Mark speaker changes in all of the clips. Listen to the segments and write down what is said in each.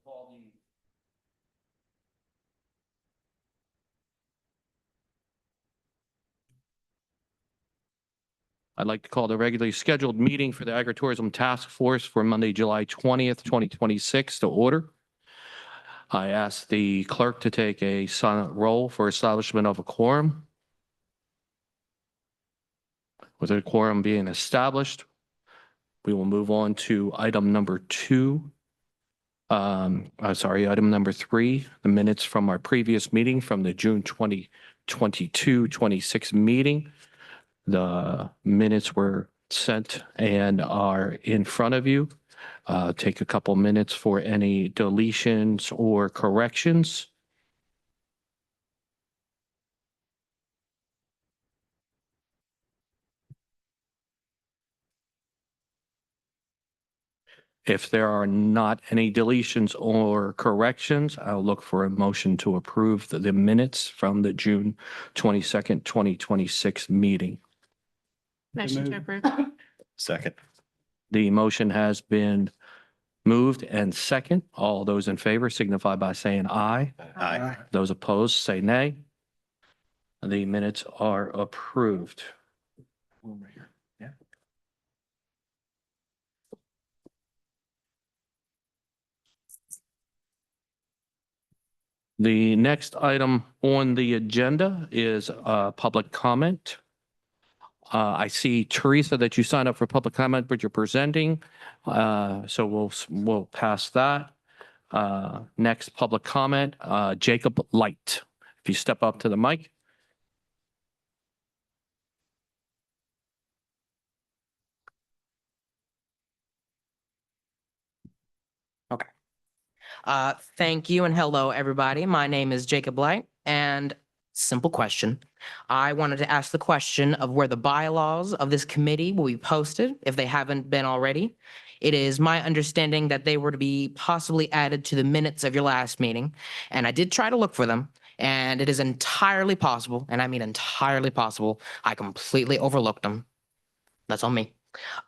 Speaker 1: call the I'd like to call the regularly scheduled meeting for the Agritourism Task Force for Monday, July 20th, 2026 to order. I ask the clerk to take a silent roll for establishment of a quorum. With a quorum being established, we will move on to item number item number 3, the minutes from our previous meeting from the June 2022-26 meeting. The minutes were sent and are in front of you. Take a couple minutes for any deletions or corrections. If there are not any deletions or corrections, I'll look for a motion to approve the minutes from the June 22nd, 2026 meeting.
Speaker 2: Motion to approve.
Speaker 3: Second.
Speaker 1: The motion has been moved and second. All those in favor signify by saying aye.
Speaker 3: Aye.
Speaker 1: Those opposed say nay. The minutes are approved.
Speaker 3: Right here. Yeah.
Speaker 1: The next item on the agenda is public comment. I see, Teresa, that you signed up for public comment, but you're presenting. So we'll pass that. Next public comment, Jacob Light. If you step up to the mic.
Speaker 4: Thank you and hello, everybody. My name is Jacob Light, and simple question. I wanted to ask the question of where the bylaws of this committee will be posted, if they haven't been already. It is my understanding that they were to be possibly added to the minutes of your last meeting, and I did try to look for them, and it is entirely possible, and I mean entirely possible, I completely overlooked them. That's on me.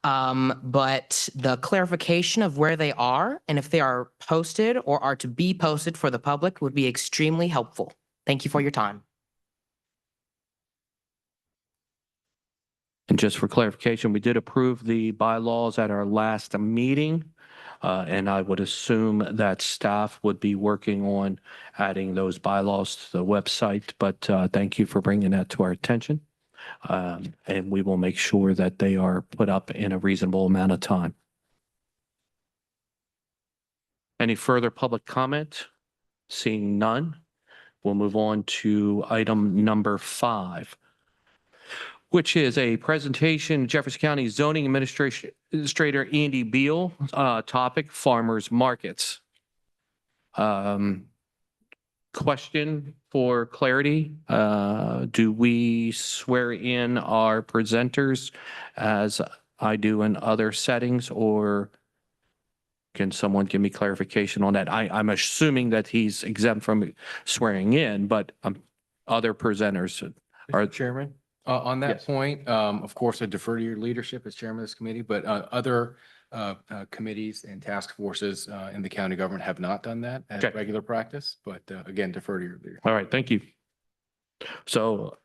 Speaker 4: But the clarification of where they are and if they are posted or are to be posted for the public would be extremely helpful. Thank you for your time.
Speaker 1: And just for clarification, we did approve the bylaws at our last meeting. And I would assume that staff would be working on adding those bylaws to the website. But thank you for bringing that to our attention. And we will make sure that they are put up in a reasonable amount of time. Any further public comment? Seeing none, we'll move on to item number 5, which is a presentation, Jefferson County Zoning Administrator Andy Beal, topic farmers markets. Question for clarity. Do we swear in our presenters as I do in other settings, or can someone give me clarification on that? I'm assuming that he's exempt from swearing in, but other presenters are.
Speaker 5: Mr. Chairman, on that
Speaker 1: Yes.
Speaker 5: point, of course, I defer to your leadership as chairman of this committee, but other committees and task forces in the county government have not done that as
Speaker 1: Okay.
Speaker 5: regular practice, but again, defer to your leadership.
Speaker 1: All right, thank you. So,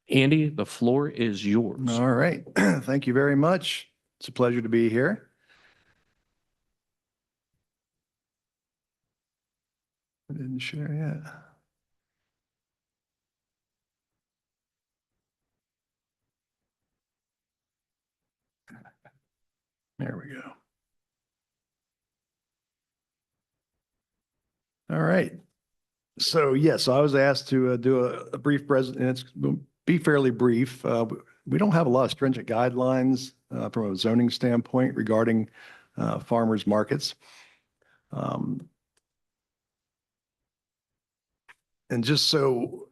Speaker 1: Andy, the floor is yours.
Speaker 3: All right. Thank you very much. It's a pleasure to be here. I didn't share yet. There we go. All right. So yes, I was asked to do a brief presentation. It's be fairly brief. We don't have a lot of stringent guidelines from a zoning standpoint regarding farmers markets. And just so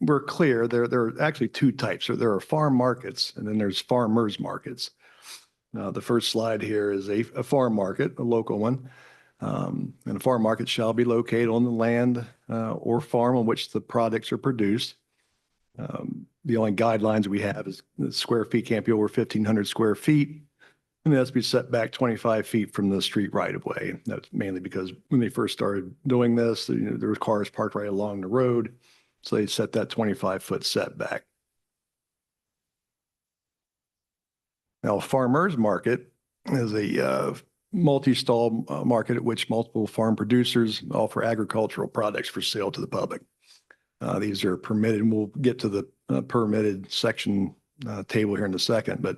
Speaker 3: we're clear, there are actually 2 types. So there are farm markets and then there's farmers markets. Now, the first slide here is a farm market, a local one. And a farm market shall be located on the land or farm on which the products are produced. The only guidelines we have is the square feet can't be over 1,500 square feet. And it has to be set back 25 feet from the street right of way. That's mainly because when they first started doing this, there were cars parked right along the road. So they set that 25-foot setback. Now, farmers market is a multi-stall market at which multiple farm producers offer agricultural products for sale to the public. These are permitted, and we'll get to the permitted section table here in a second, but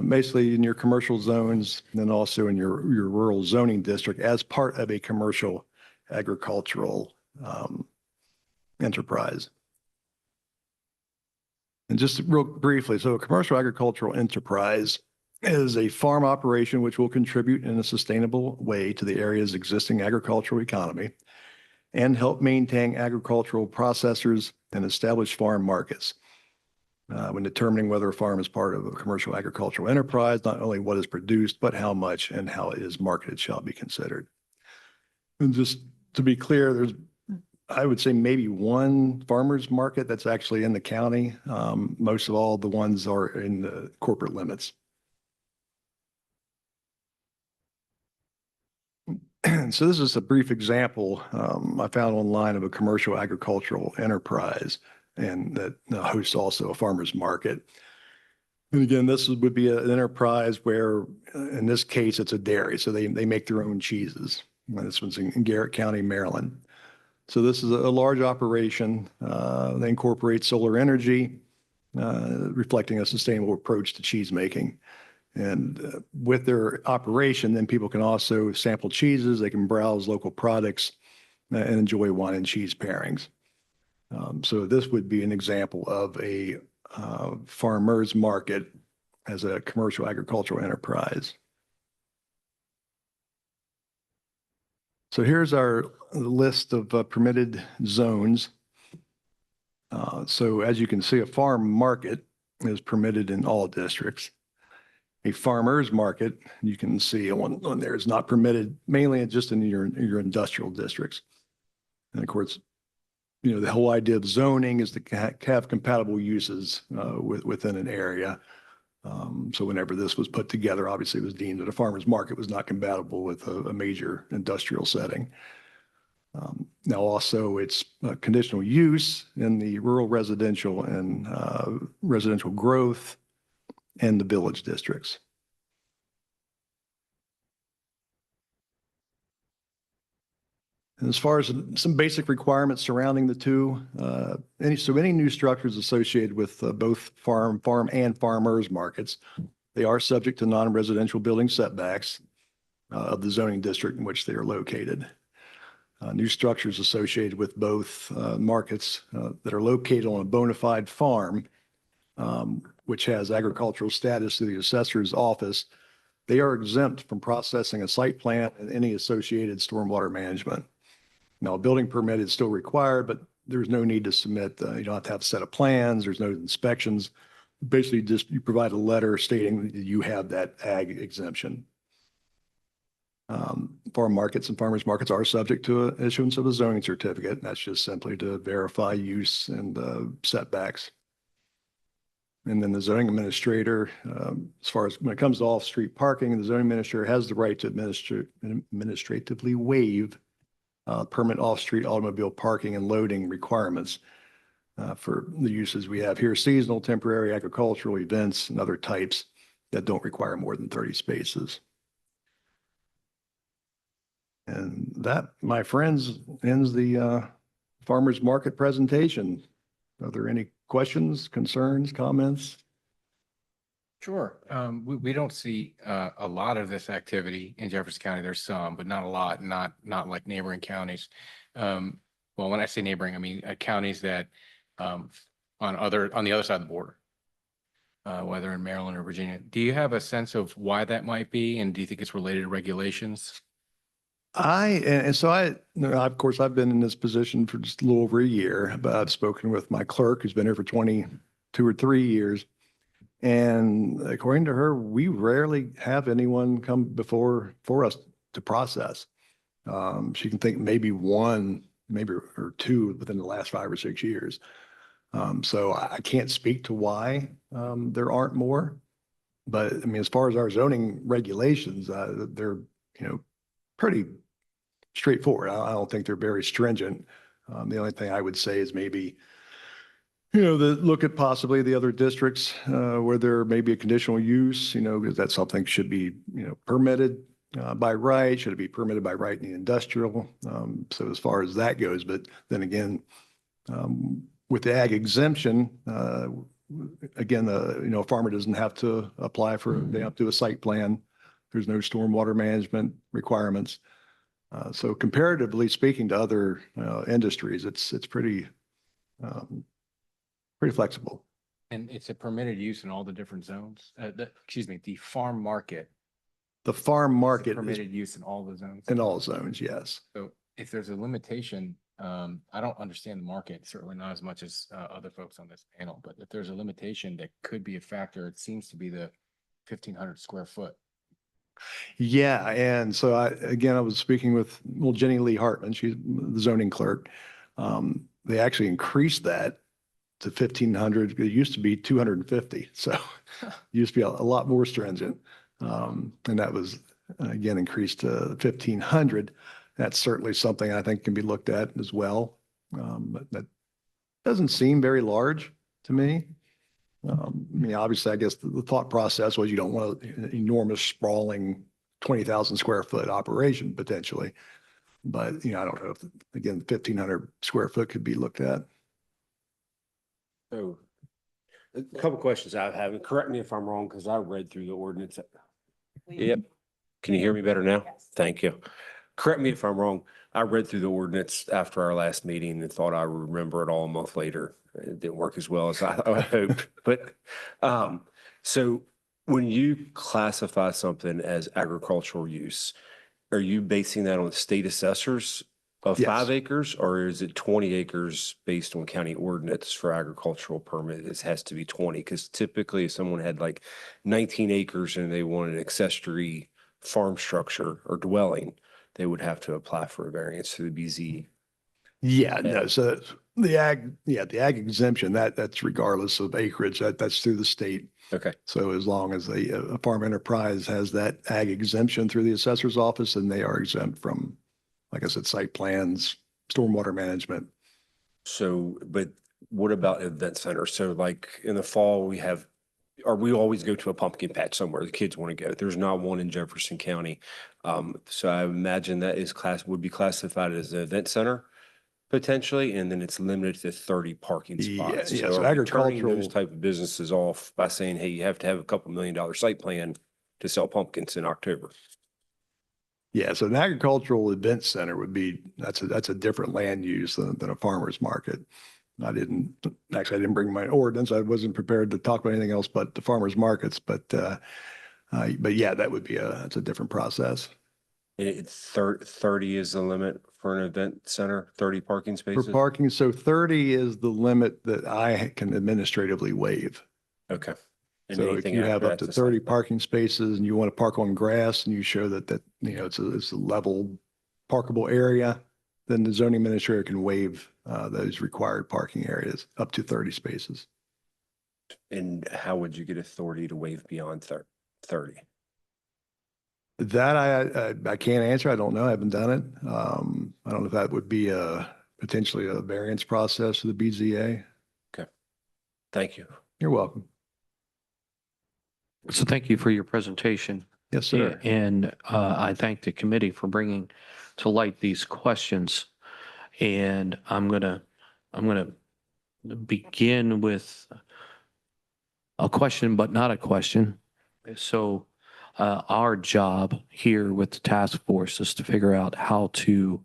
Speaker 3: basically in your commercial zones and then also in your rural zoning district as part of a commercial agricultural enterprise. And just real briefly, so a commercial agricultural enterprise is a farm operation which will contribute in a sustainable way to the area's existing agricultural economy and help maintain agricultural processors and establish farm markets. When determining whether a farm is part of a commercial agricultural enterprise, not only what is produced, but how much and how it is marketed shall be considered. And just to be clear, there's, I would say maybe one farmer's market that's actually in the county. Most of all the ones are in the corporate limits. So this is a brief example I found online of a commercial agricultural enterprise and that hosts also a farmer's market. And again, this would be an enterprise where, in this case, it's a dairy. So they make their own cheeses. And this one's in Garrett County, Maryland. So this is a large operation. They incorporate solar energy, reflecting a sustainable approach to cheese making. And with their operation, then people can also sample cheeses. They can browse local products and enjoy wine and cheese pairings. So this would be an example of a farmer's market as a commercial agricultural enterprise. So here's our list of permitted zones. So as you can see, a farm market is permitted in all districts. A farmer's market, you can see on there, is not permitted, mainly just in your industrial districts. And of course, you know, the whole idea of zoning is to have compatible uses within an area. So whenever this was put together, obviously it was deemed that a farmer's market was not compatible with a major industrial setting. Now also it's conditional use in the rural residential and residential growth and the village districts. And as far as some basic requirements surrounding the two, any new structures associated with both farm and farmers markets, they are subject to non-residential building setbacks of the zoning district in which they are located. New structures associated with both markets that are located on a bona fide farm, which has agricultural status through the assessor's office, they are exempt from processing a site plan and any associated stormwater management. Now, a building permit is still required, but there's no need to submit, you don't have to have a set of plans, there's no inspections. Basically, just you provide a letter stating that you have that ag exemption. Farm markets and farmers markets are subject to issuance of a zoning certificate. And that's just simply to verify use and setbacks. And then the zoning administrator, as far as when it comes to off-street parking, the zoning administrator has the right to administratively waive permit off-street automobile parking and loading requirements for the uses we have here: seasonal, temporary, agricultural, events, and other types that don't require more than 30 spaces. And that, my friends, ends the farmers market presentation. Are there any questions, concerns, comments?
Speaker 5: Sure. We don't see a lot of this activity in Jefferson County. There's some, but not a lot, not like neighboring counties. Well, when I say neighboring, I mean counties that on the other side of the border, whether in Maryland or Virginia. Do you have a sense of why that might be? And do you think it's related to regulations?
Speaker 3: Of course, I've been in this position for just a little over a year, but I've spoken with my clerk who's been here for 22 or 3 years. And according to her, we rarely have anyone come for us to process. She can think maybe one, maybe or two within the last 5 or 6 years. So I can't speak to why there aren't more. But I mean, as far as our zoning regulations, they're, pretty straightforward. I don't think they're very stringent. The only thing I would say is maybe, look at possibly the other districts where there may be a conditional use, because that's something should be, permitted by right, should it be permitted by right in the industrial? So as far as that goes, but then again, with the ag exemption, again, a farmer doesn't have to apply for, they have to do a site plan. There's no stormwater management requirements. So comparatively speaking to other industries, it's pretty flexible.
Speaker 5: And it's a permitted use in all the different zones? The farm market.
Speaker 3: The farm
Speaker 5: is
Speaker 3: market is
Speaker 5: permitted use in all the zones?
Speaker 3: in all zones, yes.
Speaker 5: So if there's a limitation, I don't understand the market, certainly not as much as other folks on this panel, but if there's a limitation that could be a factor, it seems to be the 1,500 square foot.
Speaker 3: Yeah, and so I was speaking with Jenny Lee Hartman, she's the zoning clerk. They actually increased that to 1,500. It used to be 250, so it used to be a lot more stringent. And that was again increased to 1,500. That's certainly something I think can be looked at as well. But that doesn't seem very large to me. I mean, obviously, I guess the thought process was you don't want an enormous sprawling 20,000 square foot operation potentially. But, I don't know if, again, 1,500 square foot could be looked at.
Speaker 6: So a couple questions I have, and correct me if I'm wrong, because I read through the ordinance. Yep. Can you hear me better now? Thank you. Correct me if I'm wrong. I read through the ordinance after our last meeting and thought I would remember it all a month later. It didn't work as well as I hoped. But so when you classify something as agricultural use, are you basing that on the state assessors of
Speaker 3: Yes.
Speaker 6: 5 acres, or is it 20 acres based on county ordinance for agricultural permit? It has to be 20, because typically if someone had like 19 acres and they wanted an accessory farm structure or dwelling, they would have to apply for a variance to the BZ.
Speaker 3: Yeah, no, so the ag exemption, that's regardless of acreage, that's through the state.
Speaker 6: Okay.
Speaker 3: So as long as a farm enterprise has that ag exemption through the assessor's office, and they are exempt from, like I said, site plans, stormwater management.
Speaker 6: So, but what about event centers? So like in the fall, we always go to a pumpkin patch somewhere the kids want to go. There's not one in Jefferson County. So I imagine that would be classified as an event center potentially, and then it's limited to 30 parking spots.
Speaker 3: Yeah,
Speaker 6: So
Speaker 3: so
Speaker 6: are we turning
Speaker 3: agricultural-
Speaker 6: those type of businesses off by saying, hey, you have to have a couple $1 million site plan to sell pumpkins in October?
Speaker 3: Yeah, so an agricultural event center would be, that's a different land use than a farmer's market. I didn't bring my ordinance. I wasn't prepared to talk about anything else but the farmers markets, but yeah, that would be that's a different process.
Speaker 6: It's 30 is the limit for an event center, 30 parking
Speaker 3: For
Speaker 6: spaces?
Speaker 3: parking, so 30 is the limit that I can administratively waive.
Speaker 6: Okay. And
Speaker 3: So if
Speaker 6: anything
Speaker 3: you have
Speaker 6: after
Speaker 3: up to
Speaker 6: that's a
Speaker 3: 30
Speaker 6: site plan.
Speaker 3: parking spaces and you want to park on grass and you show that it's a level parkable area, then the zoning administrator can waive those required parking areas up to 30 spaces.
Speaker 6: And how would you get authority to waive beyond 30?
Speaker 3: That I can't answer. I don't know. I haven't done it. I don't know if that would be potentially a variance process to the BZA.
Speaker 6: Thank you.
Speaker 3: You're welcome.
Speaker 1: So thank you for your presentation.
Speaker 3: Yes, sir.
Speaker 1: And I thank the committee for bringing to light these questions. And I'm gonna begin with a question, but not a question. So our job here with the task force is to figure out how to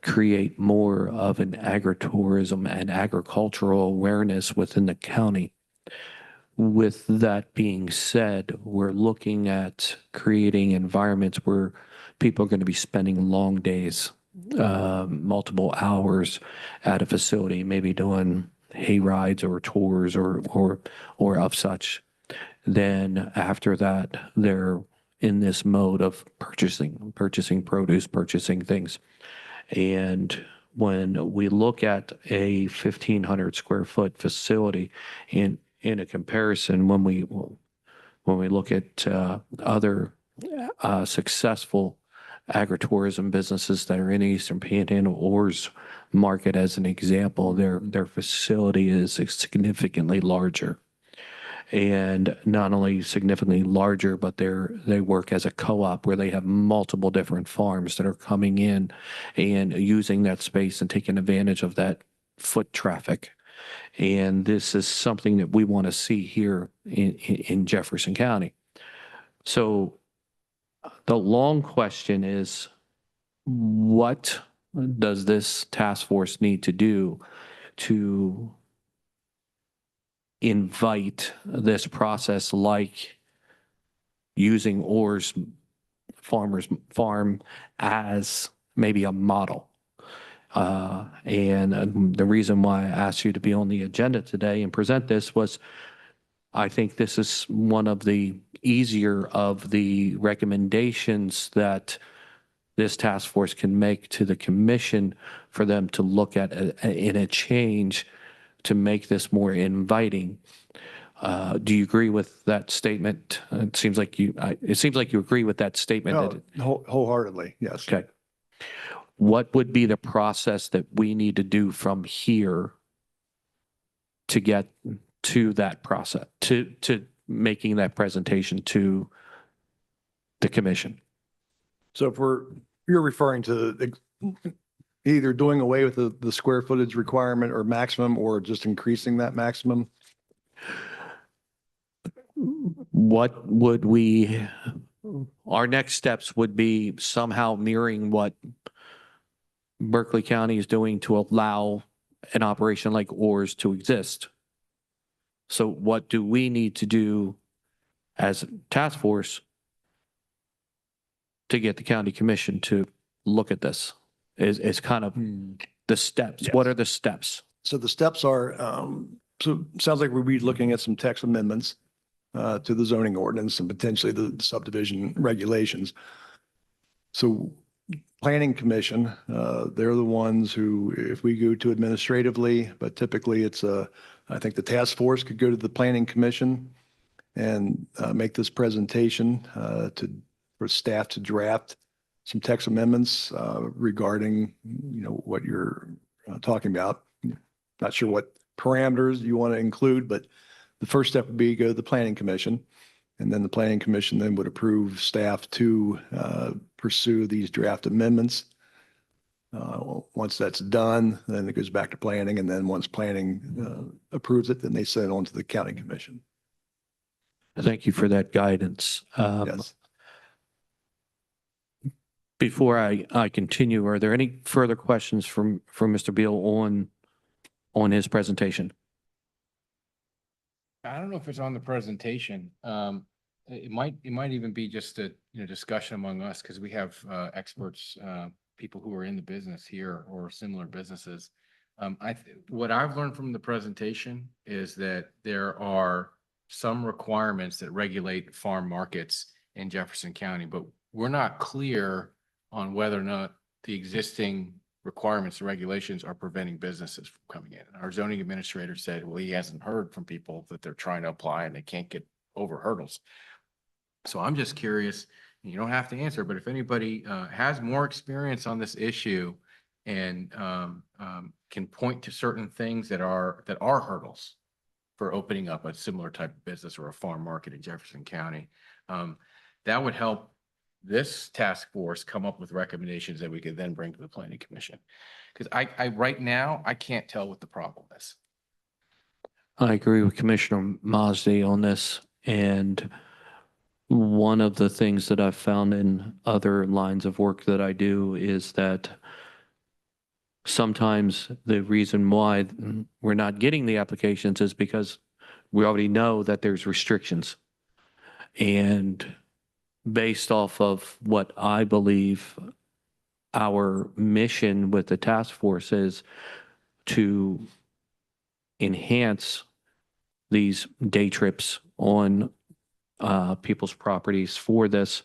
Speaker 1: create more of an agritourism and agricultural awareness within the county. With that being said, we're looking at creating environments where people are going to be spending long days, multiple hours at a facility, maybe doing hay rides or tours or of such. Then after that, they're in this mode of purchasing produce, purchasing things. And when we look at a 1,500 square foot facility in a comparison, when when we look at other successful agritourism businesses that are in Eastern Panhandle Ores market, as an example, their facility is significantly larger. And not only significantly larger, but they work as a co-op where they have multiple different farms that are coming in and using that space and taking advantage of that foot traffic. And this is something that we want to see here in Jefferson County. So the long question is, what does this task force need to do to invite this process, like using Orr's Farmers Farm as maybe a model? And the reason why I asked you to be on the agenda today and present this was, I think this is one of the easier of the recommendations that this task force can make to the commission for them to look at in a change to make this more inviting. Do you agree with that statement? It seems like you agree with that statement.
Speaker 3: No, wholeheartedly, yes.
Speaker 1: Okay. What would be the process that we need to do from here to get to that process, to making that presentation to the commission?
Speaker 3: So if you're referring to either doing away with the square footage requirement or maximum, or just increasing that maximum?
Speaker 1: What would our next steps would be somehow mirroring what Berkeley County is doing to allow an operation like Orr's to exist. So what do we need to do as a task force to get the county commission to look at this? Is kind of the steps.
Speaker 3: Yes.
Speaker 1: What are the steps?
Speaker 3: So the steps are, so it sounds like we'll be looking at some text amendments to the zoning ordinance and potentially the subdivision regulations. So Planning Commission, they're the ones who, if we go to administratively, but typically it's I think the task force could go to the Planning Commission and make this presentation for staff to draft some text amendments regarding, what you're talking about. Not sure what parameters you want to include, but the first step would be go to the Planning Commission. And then the Planning Commission then would approve staff to pursue these draft amendments. Once that's done, then it goes back to planning. And then once planning approves it, then they send it on to the County Commission.
Speaker 1: Thank you for that guidance.
Speaker 3: Yes.
Speaker 1: Before I continue, are there any further questions from Mr. Beal on his presentation?
Speaker 5: I don't know if it's on the presentation. It might even be just a, discussion among us, because we have experts, people who are in the business here or similar businesses. What I've learned from the presentation is that there are some requirements that regulate farm markets in Jefferson County, but we're not clear on whether or not the existing requirements and regulations are preventing businesses from coming in. Our zoning administrator said, well, he hasn't heard from people that they're trying to apply and they can't get over hurdles. So I'm just curious, you don't have to answer, but if anybody has more experience on this issue and can point to certain things that are hurdles for opening up a similar type of business or a farm market in Jefferson County, that would help this task force come up with recommendations that we could then bring to the Planning Commission. Because I right now, I can't tell what the problem is.
Speaker 1: I agree with Commissioner Mosby on this. And one of the things that I've found in other lines of work that I do is that sometimes the reason why we're not getting the applications is because we already know that there's restrictions. And based off of what I believe our mission with the task force is to enhance these day trips on people's properties for this.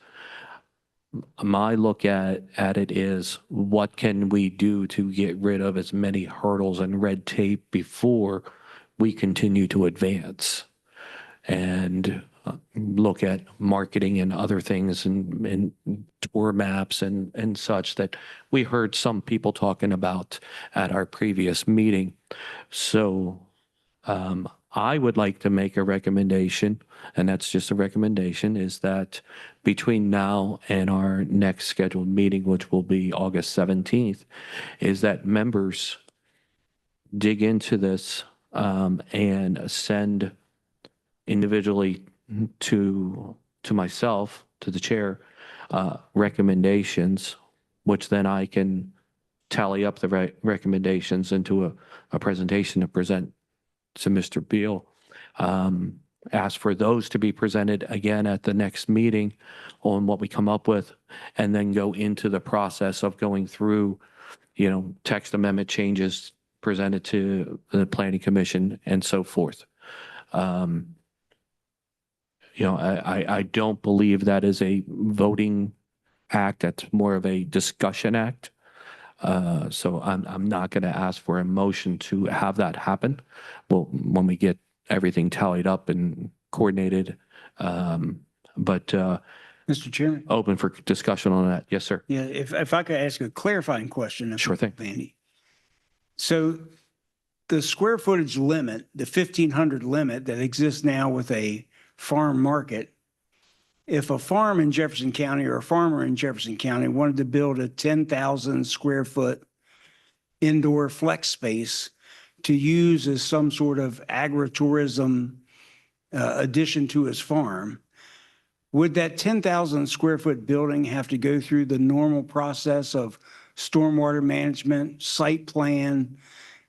Speaker 1: My look at it is, what can we do to get rid of as many hurdles and red tape before we continue to advance? And look at marketing and other things and tour maps and such that we heard some people talking about at our previous meeting. So I would like to make a recommendation, and that's just a recommendation, is that between now and our next scheduled meeting, which will be August 17th, is that members dig into this and send individually to myself, to the chair, recommendations, which then I can tally up the recommendations into a presentation to present to Mr. Beal. Ask for those to be presented again at the next meeting on what we come up with, and then go into the process of going through, text amendment changes presented to the planning commission and so forth. I don't believe that is a voting act. That's more of a discussion act. So I'm not going to ask for a motion to have that happen. Well, when we get everything tallied up and coordinated, but
Speaker 7: Mr. Chairman?
Speaker 1: open for discussion on that. Yes, sir.
Speaker 7: Yeah, if I could ask a clarifying question.
Speaker 1: Sure thing.
Speaker 7: Vandy. So the square footage limit, the 1,500 limit that exists now with a farm market, if a farm in Jefferson County or a farmer in Jefferson County wanted to build a 10,000 square foot indoor flex space to use as some sort of agritourism addition to his farm, would that 10,000 square foot building have to go through the normal process of stormwater management, site plan,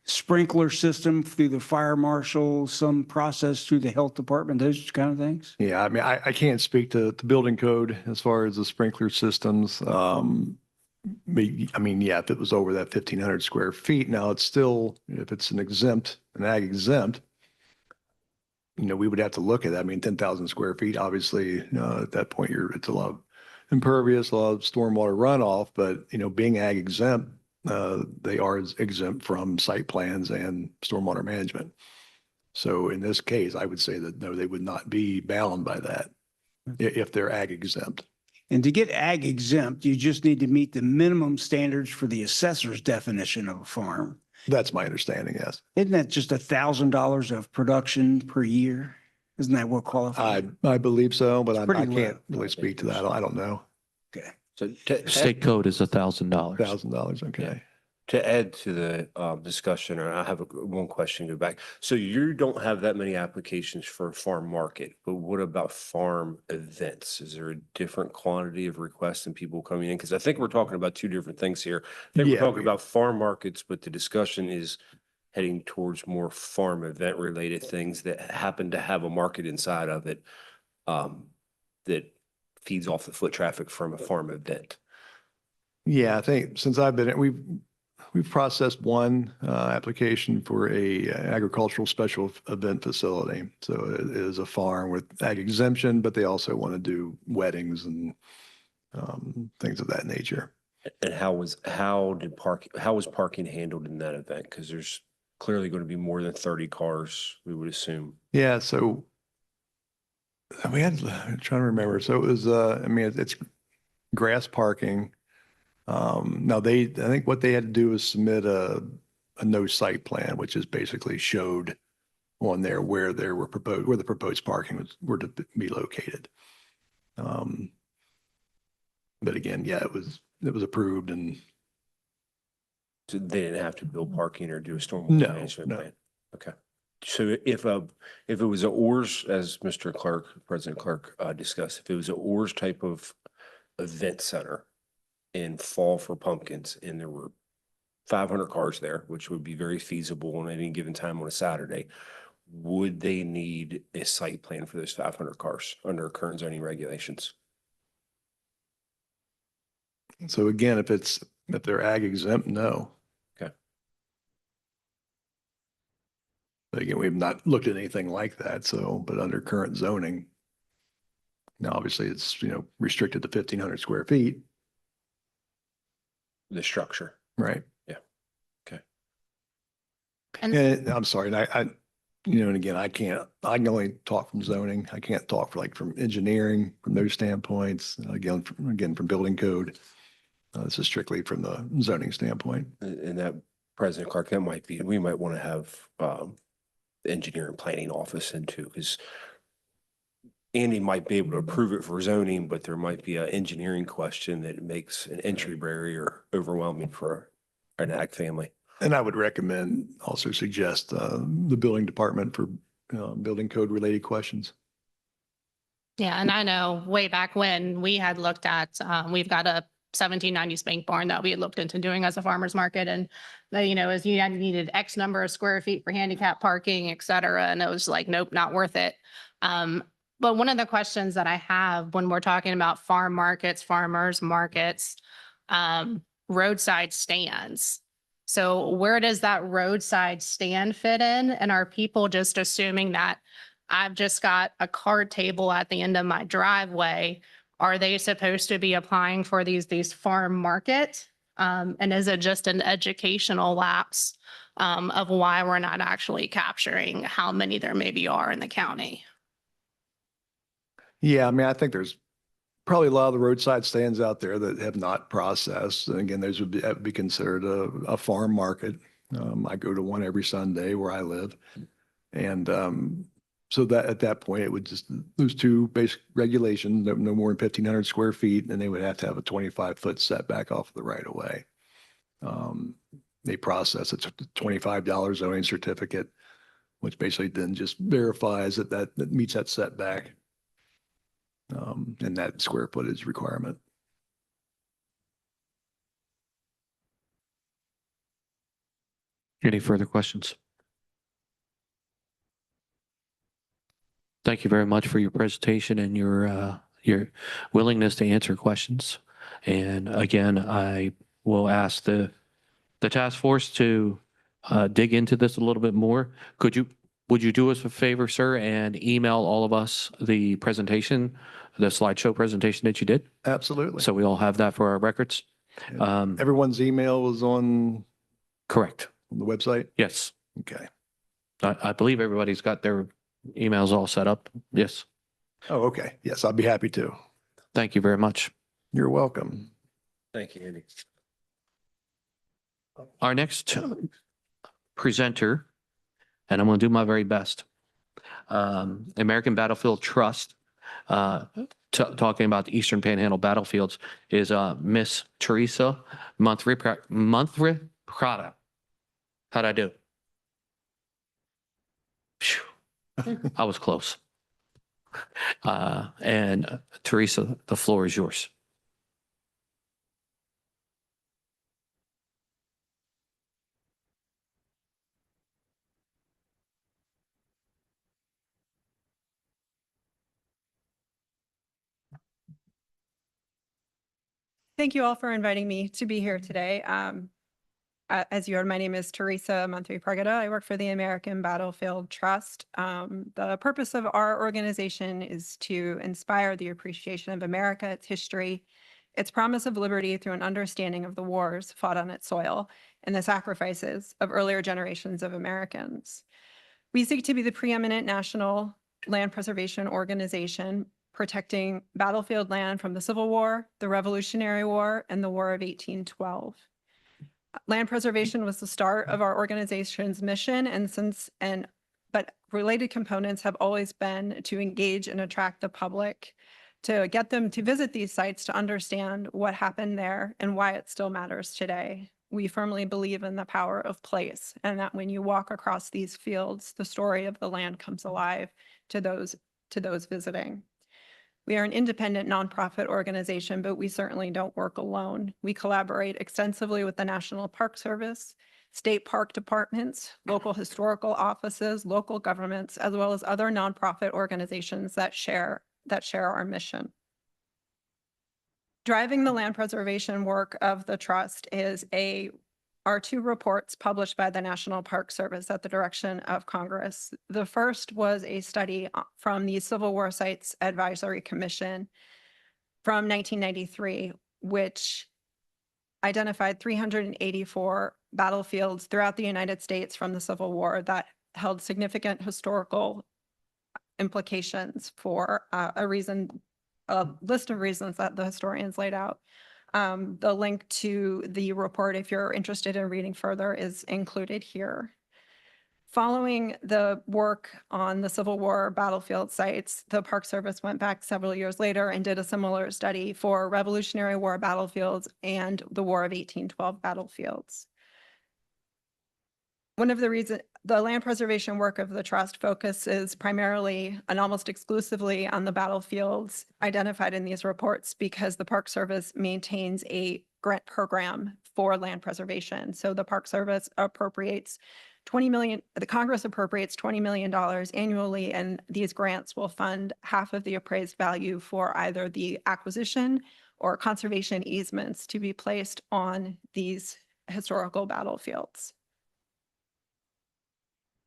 Speaker 7: sprinkler system through the fire marshal, some process through the health department, those kind of things?
Speaker 3: Yeah, I mean, I can't speak to the building code as far as the sprinkler systems. Yeah, if it was over that 1,500 square feet, now it's still, if it's an ag exempt, we would have to look at that. I mean, 10,000 square feet, obviously, at that point, it's a lot of impervious, a lot of stormwater runoff, but, being ag exempt, they are exempt from site plans and stormwater management. So in this case, I would say that no, they would not be bound by that if they're ag exempt.
Speaker 7: And to get ag exempt, you just need to meet the minimum standards for the assessor's definition of a farm.
Speaker 3: That's my understanding, yes.
Speaker 7: Isn't that just $1,000 of production per year? Isn't that what qualifies?
Speaker 3: I believe so, but
Speaker 7: It's
Speaker 3: I
Speaker 7: pretty
Speaker 3: can't
Speaker 7: low.
Speaker 3: really speak to that. I don't know.
Speaker 7: Okay.
Speaker 6: So
Speaker 1: State code is $1,000.
Speaker 3: $1,000, okay.
Speaker 6: to add to the discussion, or I have one question to go back. So you don't have that many applications for a farm market, but what about farm events? Is there a different quantity of requests and people coming in? Because I think we're talking about two different things here. I think we're
Speaker 3: Yeah,
Speaker 6: talking about farm markets, but the discussion is heading towards more farm event related things that happen to have a market inside of it that feeds off the foot traffic from a farm event.
Speaker 3: Yeah, I think since I've been, we've processed one application for a agricultural special event facility. So it is a farm with ag exemption, but they also want to do weddings and things of that nature.
Speaker 6: And how was parking handled in that event? Because there's clearly going to be more than 30 cars, we would assume.
Speaker 3: Yeah, so I'm trying to remember. So it was, it's grass parking. Now I think what they had to do was submit a no site plan, which is basically showed on there where the proposed parking were to be located. But again, yeah, it was approved and.
Speaker 6: So they didn't have to build parking or do a stormwater
Speaker 3: No,
Speaker 6: management
Speaker 3: no.
Speaker 6: plan. Okay. So if it was a ORS, as Mr. Clark, President Clark discussed, if it was a ORS type of event center in fall for pumpkins and there were 500 cars there, which would be very feasible on any given time on a Saturday, would they need a site plan for those 500 cars under current zoning regulations?
Speaker 3: So again, if they're ag exempt, no.
Speaker 6: Okay.
Speaker 3: But again, we've not looked at anything like that. So, but under current zoning, now obviously it's, restricted to 1,500 square feet.
Speaker 6: The structure.
Speaker 3: Right.
Speaker 6: Yeah. Okay.
Speaker 2: And
Speaker 3: And I'm sorry, and and again, I can only talk from zoning. I can't talk from engineering, from those standpoints. Again, from building code. This is strictly from the zoning standpoint.
Speaker 6: And that, President Clark, that might be, we might want to have the engineer and planning office in too, because Andy might be able to approve it for zoning, but there might be an engineering question that makes an entry barrier overwhelming for an ag family.
Speaker 3: And I would also suggest the building department for building code related questions.
Speaker 2: Yeah, and I know way back when we had looked at, we've got a 1790 spank barn that we had looked into doing as a farmer's market, and as you needed X number of square feet for handicap parking, et cetera. And it was like, nope, not worth it. But one of the questions that I have when we're talking about farm markets, farmers markets, roadside stands. So where does that roadside stand fit in? And are people just assuming that I've just got a card table at the end of my driveway? Are they supposed to be applying for these farm market? And is it just an educational lapse of why we're not actually capturing how many there maybe are in the county?
Speaker 3: Yeah, I mean, I think there's probably a lot of the roadside stands out there that have not processed. And again, those would be considered a farm market. I go to one every Sunday where I live. And so that at that point, it would just, those two basic regulations, no more than 1,500 square feet, and they would have to have a 25-foot setback off of the right of way. They process it's a $25 zoning certificate, which basically then just verifies that meets that setback. And that square footage requirement.
Speaker 1: Any further questions? Thank you very much for your presentation and your willingness to answer questions. And again, I will ask the task force to dig into this a little bit more. Would you do us a favor, sir, and email all of us the presentation, the slideshow presentation that you did?
Speaker 3: Absolutely.
Speaker 1: So we all have that for our records.
Speaker 3: Everyone's email was on
Speaker 1: Correct.
Speaker 3: the website?
Speaker 1: Yes.
Speaker 3: Okay.
Speaker 1: I believe everybody's got their emails all set up. Yes.
Speaker 3: Oh, okay. Yes, I'll be happy to.
Speaker 1: Thank you very much.
Speaker 3: You're welcome.
Speaker 6: Thank you, Andy.
Speaker 1: Our next presenter, and I'm going to do my very best. American Battlefield Trust, talking about the Eastern Panhandle battlefields, is Miss Teresa Prada. How'd I do? Phew. I was close. And Teresa, the floor is yours.
Speaker 8: Thank you all for inviting me to be here today. As you heard, my name is Teresa Pragada. I work for the American Battlefield Trust. The purpose of our organization is to inspire the appreciation of America, its history, its promise of liberty through an understanding of the wars fought on its soil and the sacrifices of earlier generations of Americans. We seek to be the preeminent national land preservation organization protecting battlefield land from the Civil War, the Revolutionary War, and the War of 1812. Land preservation was the start of our organization's mission, but related components have always been to engage and attract the public, to get them to visit these sites to understand what happened there and why it still matters today. We firmly believe in the power of place, and that when you walk across these fields, the story of the land comes alive to those visiting. We are an independent nonprofit organization, but we certainly don't work alone. We collaborate extensively with the National Park Service, state park departments, local historical offices, local governments, as well as other nonprofit organizations that share our mission. Driving the land preservation work of the trust are two reports published by the National Park Service at the direction of Congress. The first was a study from the Civil War Sites Advisory Commission from 1993, which identified 384 battlefields throughout the United States from the Civil War that held significant historical implications for a list of reasons that the historians laid out. The link to the report, if you're interested in reading further, is included here. Following the work on the Civil War battlefield sites, the Park Service went back several years later and did a similar study for Revolutionary War battlefields and the War of 1812 battlefields. One of the reasons the land preservation work of the trust focuses primarily and almost exclusively on the battlefields identified in these reports because the Park Service maintains a grant program for land preservation. So the Park Service appropriates the Congress appropriates $20 million annually, and these grants will fund half of the appraised value for either the acquisition or conservation easements to be placed on these historical battlefields.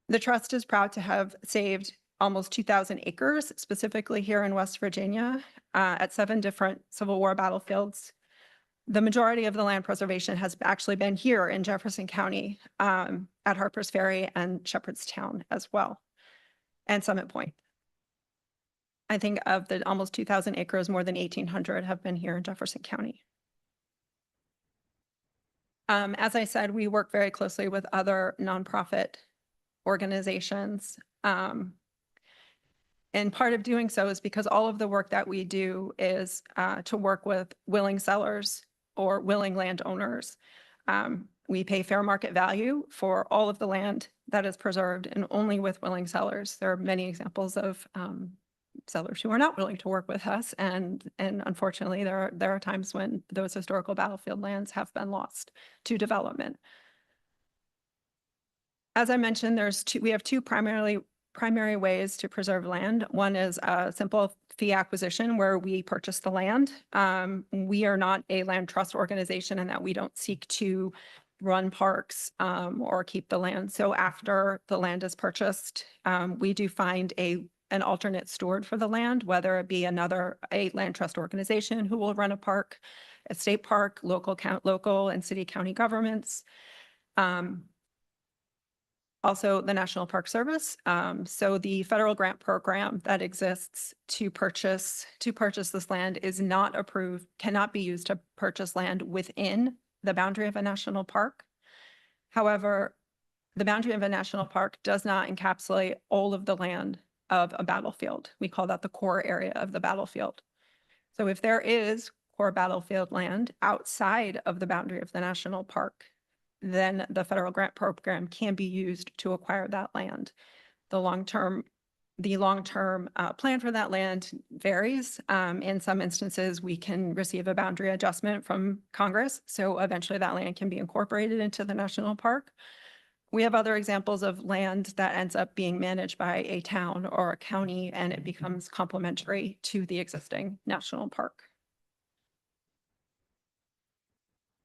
Speaker 8: The trust is proud to have saved almost 2,000 acres, specifically here in West Virginia, at 7 different Civil War battlefields. The majority of the land preservation has actually been here in Jefferson County, at Harpers Ferry and Shepherdstown as well, and Summit Point. I think of the almost 2,000 acres, more than 1,800 have been here in Jefferson County. As I said, we work very closely with other nonprofit organizations. And part of doing so is because all of the work that we do is to work with willing sellers or willing landowners. We pay fair market value for all of the land that is preserved and only with willing sellers. There are many examples of sellers who are not willing to work with us. And unfortunately, there are times when those historical battlefield lands have been lost to development. As I mentioned, we have two primary ways to preserve land. One is a simple fee acquisition where we purchase the land. We are not a land trust organization in that we don't seek to run parks or keep the land. So after the land is purchased, we do find an alternate steward for the land, whether it be a land trust organization who will run a park, a state park, local and city county governments. Also, the National Park Service. So the federal grant program that exists to purchase this land is not approved, cannot be used to purchase land within the boundary of a national park. However, the boundary of a national park does not encapsulate all of the land of a battlefield. We call that the core area of the battlefield. So if there is core battlefield land outside of the boundary of the national park, then the federal grant program can be used to acquire that land. The long-term plan for that land varies. In some instances, we can receive a boundary adjustment from Congress. So eventually that land can be incorporated into the national park. We have other examples of land that ends up being managed by a town or a county, and it becomes complementary to the existing national park.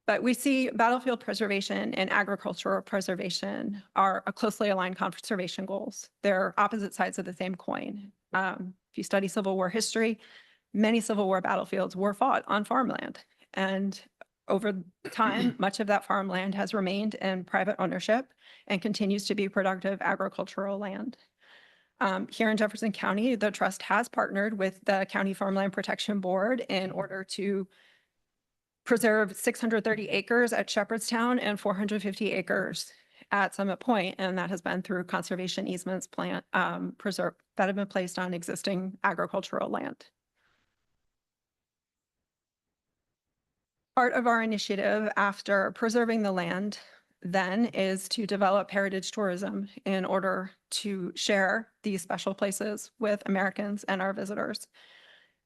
Speaker 8: But we see battlefield preservation and agricultural preservation are closely aligned conservation goals. They're opposite sides of the same coin. If you study Civil War history, many Civil War battlefields were fought on farmland. And over time, much of that farmland has remained in private ownership and continues to be productive agricultural land. Here in Jefferson County, the trust has partnered with the County Farmland Protection Board in order to preserve 630 acres at Shepherdstown and 450 acres at Summit Point, and that has been through conservation easements that have been placed on existing agricultural land. Part of our initiative after preserving the land then is to develop heritage tourism in order to share these special places with Americans and our visitors.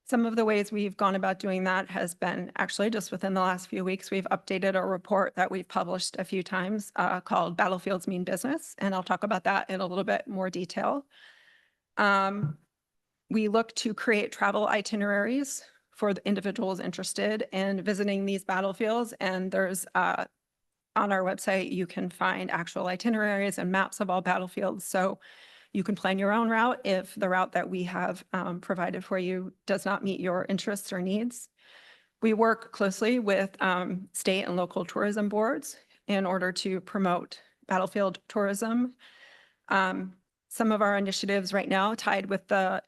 Speaker 8: Some of the ways we've gone about doing that has been actually just within the last few weeks, we've updated a report that we've published a few times called Battlefields Mean Business, and I'll talk about that in a little bit more detail. We look to create travel itineraries for the individuals interested in visiting these battlefields, and there's on our website, you can find actual itineraries and maps of all battlefields. So you can plan your own route if the route that we have provided for you does not meet your interests or needs. We work closely with state and local tourism boards in order to promote battlefield tourism. Some of our initiatives right now tied with the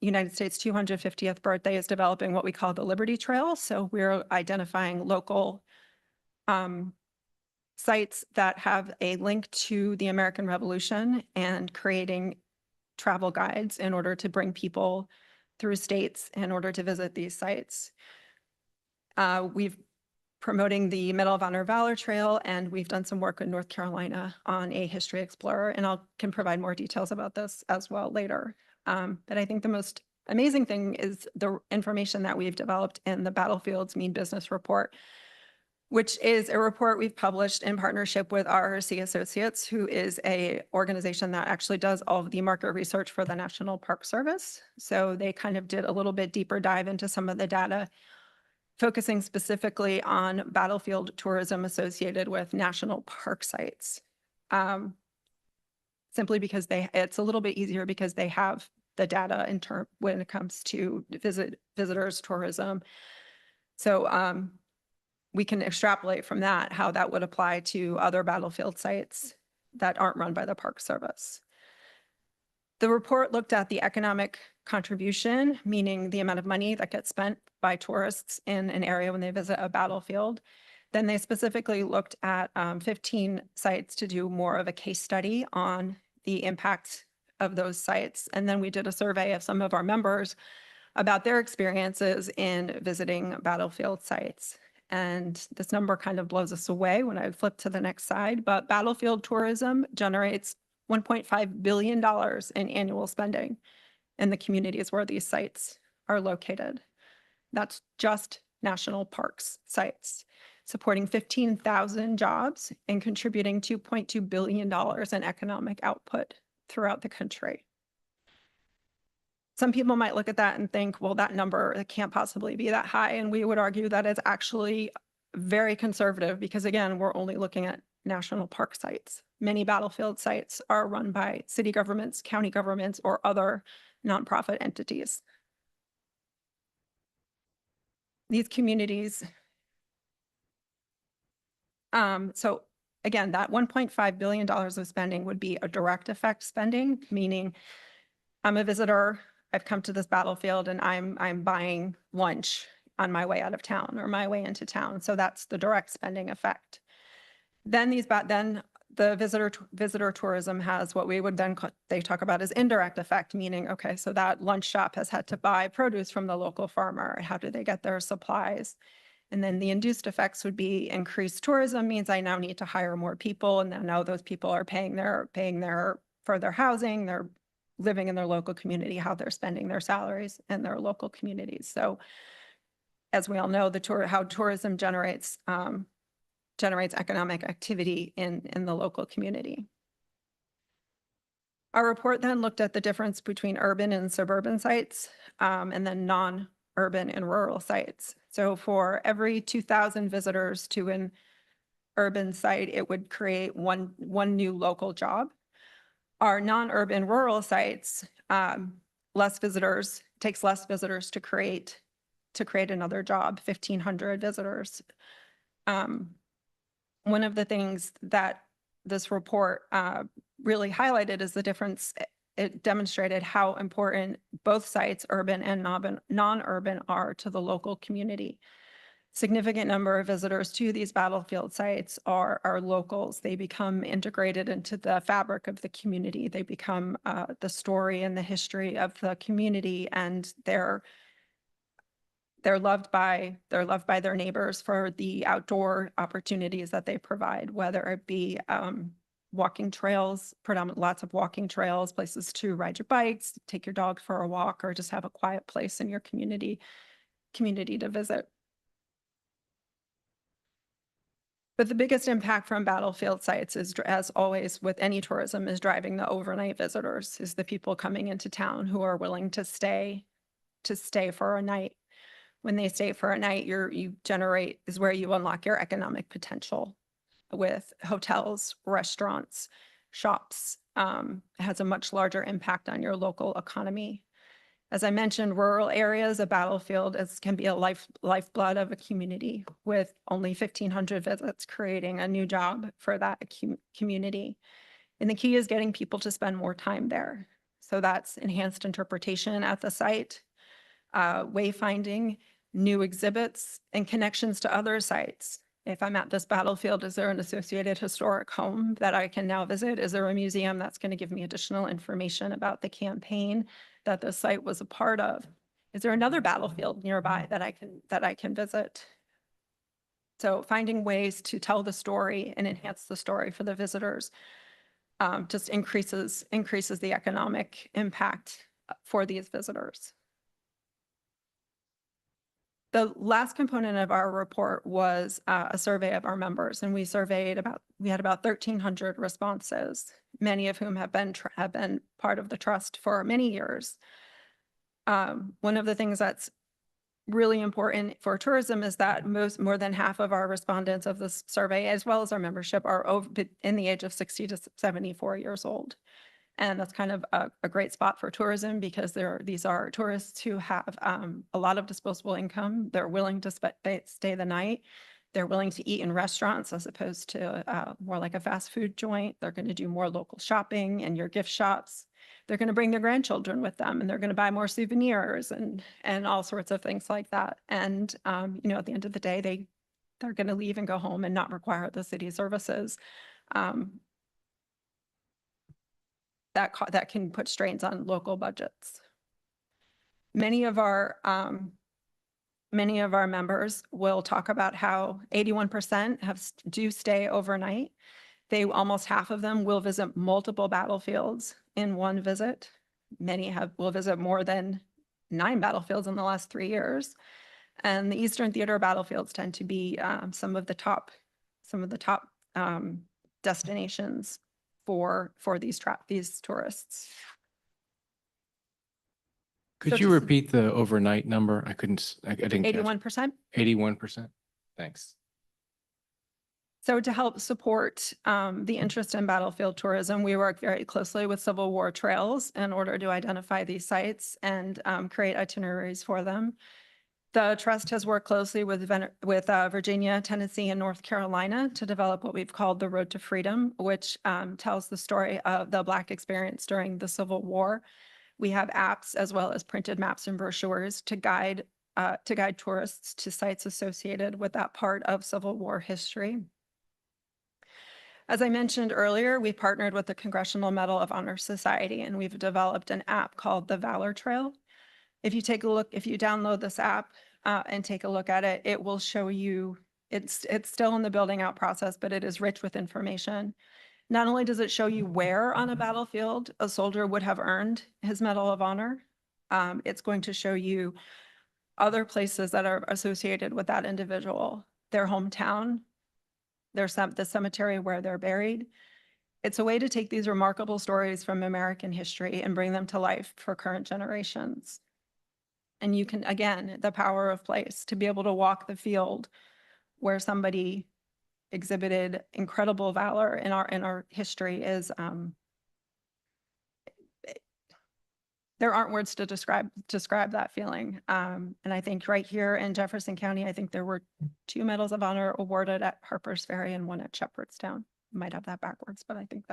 Speaker 8: United States 250th birthday is developing what we call the Liberty Trail. So we're identifying local sites that have a link to the American Revolution and creating travel guides in order to bring people through states in order to visit these sites. We've promoting the Medal of Honor Valor Trail, and we've done some work in North Carolina on a history explorer, and can provide more details about this as well later. But I think the most amazing thing is the information that we've developed in the Battlefields Mean Business Report, which is a report we've published in partnership with RRC Associates, who is a organization that actually does all of the market research for the National Park Service. So they kind of did a little bit deeper dive into some of the data, focusing specifically on battlefield tourism associated with national park sites. Simply because it's a little bit easier because they have the data when it comes to visitors, tourism. So we can extrapolate from that how that would apply to other battlefield sites that aren't run by the Park Service. The report looked at the economic contribution, meaning the amount of money that gets spent by tourists in an area when they visit a battlefield. Then they specifically looked at 15 sites to do more of a case study on the impact of those sites. And then we did a survey of some of our members about their experiences in visiting battlefield sites. And this number kind of blows us away when I flip to the next slide, but battlefield tourism generates $1.5 billion in annual spending in the communities where these sites are located. That's just national parks sites, supporting 15,000 jobs and contributing $2.2 billion in economic output throughout the country. Some people might look at that and think, well, that number, it can't possibly be that high. And we would argue that it's actually very conservative because, again, we're only looking at national park sites. Many battlefield sites are run by city governments, county governments, or other nonprofit entities. These communities, so again, that $1.5 billion of spending would be a direct effect spending, meaning I'm a visitor, I've come to this battlefield and I'm buying lunch on my way out of town or my way into town. So that's the direct spending effect. Then the visitor tourism has what we would then they talk about as indirect effect, meaning, okay, so that lunch shop has had to buy produce from the local farmer. How do they get their supplies? And then the induced effects would be increased tourism means I now need to hire more people, and then now those people are paying for their housing, they're living in their local community, how they're spending their salaries in their local communities. So as we all know, how tourism generates economic activity in the local community. Our report then looked at the difference between urban and suburban sites, and then non-urban and rural sites. So for every 2,000 visitors to an urban site, it would create one new local job. Our non-urban rural sites, takes less visitors to create another job, 1,500 visitors. One of the things that this report really highlighted is the difference. It demonstrated how important both sites, urban and non-urban, are to the local community. Significant number of visitors to these battlefield sites are locals. They become integrated into the fabric of the community. They become the story and the history of the community, and they're loved by their neighbors for the outdoor opportunities that they provide, whether it be walking trails, lots of walking trails, places to ride your bikes, take your dog for a walk, or just have a quiet place in your community to visit. But the biggest impact from battlefield sites is, as always with any tourism, is driving the overnight visitors, is the people coming into town who are willing to stay for a night. When they stay for a night, is where you unlock your economic potential with hotels, restaurants, shops. It has a much larger impact on your local economy. As I mentioned, rural areas, a battlefield can be a lifeblood of a community, with only 1,500 visits creating a new job for that community. And the key is getting people to spend more time there. So that's enhanced interpretation at the site, wayfinding, new exhibits, and connections to other sites. If I'm at this battlefield, is there an associated historic home that I can now visit? Is there a museum that's going to give me additional information about the campaign that the site was a part of? Is there another battlefield nearby that I can visit? So finding ways to tell the story and enhance the story for the visitors just increases the economic impact for these visitors. The last component of our report was a survey of our members, and we had about 1,300 responses, many of whom have been part of the trust for many years. One of the things that's really important for tourism is that more than half of our respondents of this survey, as well as our membership, are in the age of 60 to 74 years old. And that's kind of a great spot for tourism because these are tourists who have a lot of disposable income. They're willing to stay the night. They're willing to eat in restaurants as opposed to more like a fast food joint. They're going to do more local shopping and your gift shops. They're going to bring their grandchildren with them, and they're going to buy more souvenirs and all sorts of things like that. And at the end of the day, they're going to leave and go home and not require the city services. That can put strains on local budgets. Many of our members will talk about how 81% do stay overnight. Almost half of them will visit multiple battlefields in one visit. Many will visit more than 9 battlefields in the last 3 years. And the Eastern Theater battlefields tend to be some of the top destinations for these tourists.
Speaker 5: Could
Speaker 8: So
Speaker 5: you
Speaker 8: just-
Speaker 5: repeat the overnight number? I didn't catch.
Speaker 8: 81%.
Speaker 5: 81%? Thanks.
Speaker 8: So to help support the interest in battlefield tourism, we work very closely with Civil War Trails in order to identify these sites and create itineraries for them. The trust has worked closely with Virginia, Tennessee, and North Carolina to develop what we've called the Road to Freedom, which tells the story of the Black experience during the Civil War. We have apps as well as printed maps and brochures to guide tourists to sites associated with that part of Civil War history. As I mentioned earlier, we partnered with the Congressional Medal of Honor Society, and we've developed an app called the Valor Trail. If you download this app and take a look at it, it will show you, it's still in the building out process, but it is rich with information. Not only does it show you where on a battlefield a soldier would have earned his Medal of Honor, it's going to show you other places that are associated with that individual, their hometown, the cemetery where they're buried. It's a way to take these remarkable stories from American history and bring them to life for current generations. And you can, again, the power of place, to be able to walk the field where somebody exhibited incredible valor in our history is, there aren't words to describe that feeling. And I think right here in Jefferson County, I think there were 2 Medals of Honor awarded at Harper's Ferry and 1 at Shepherdstown. Might have that backwards, but I think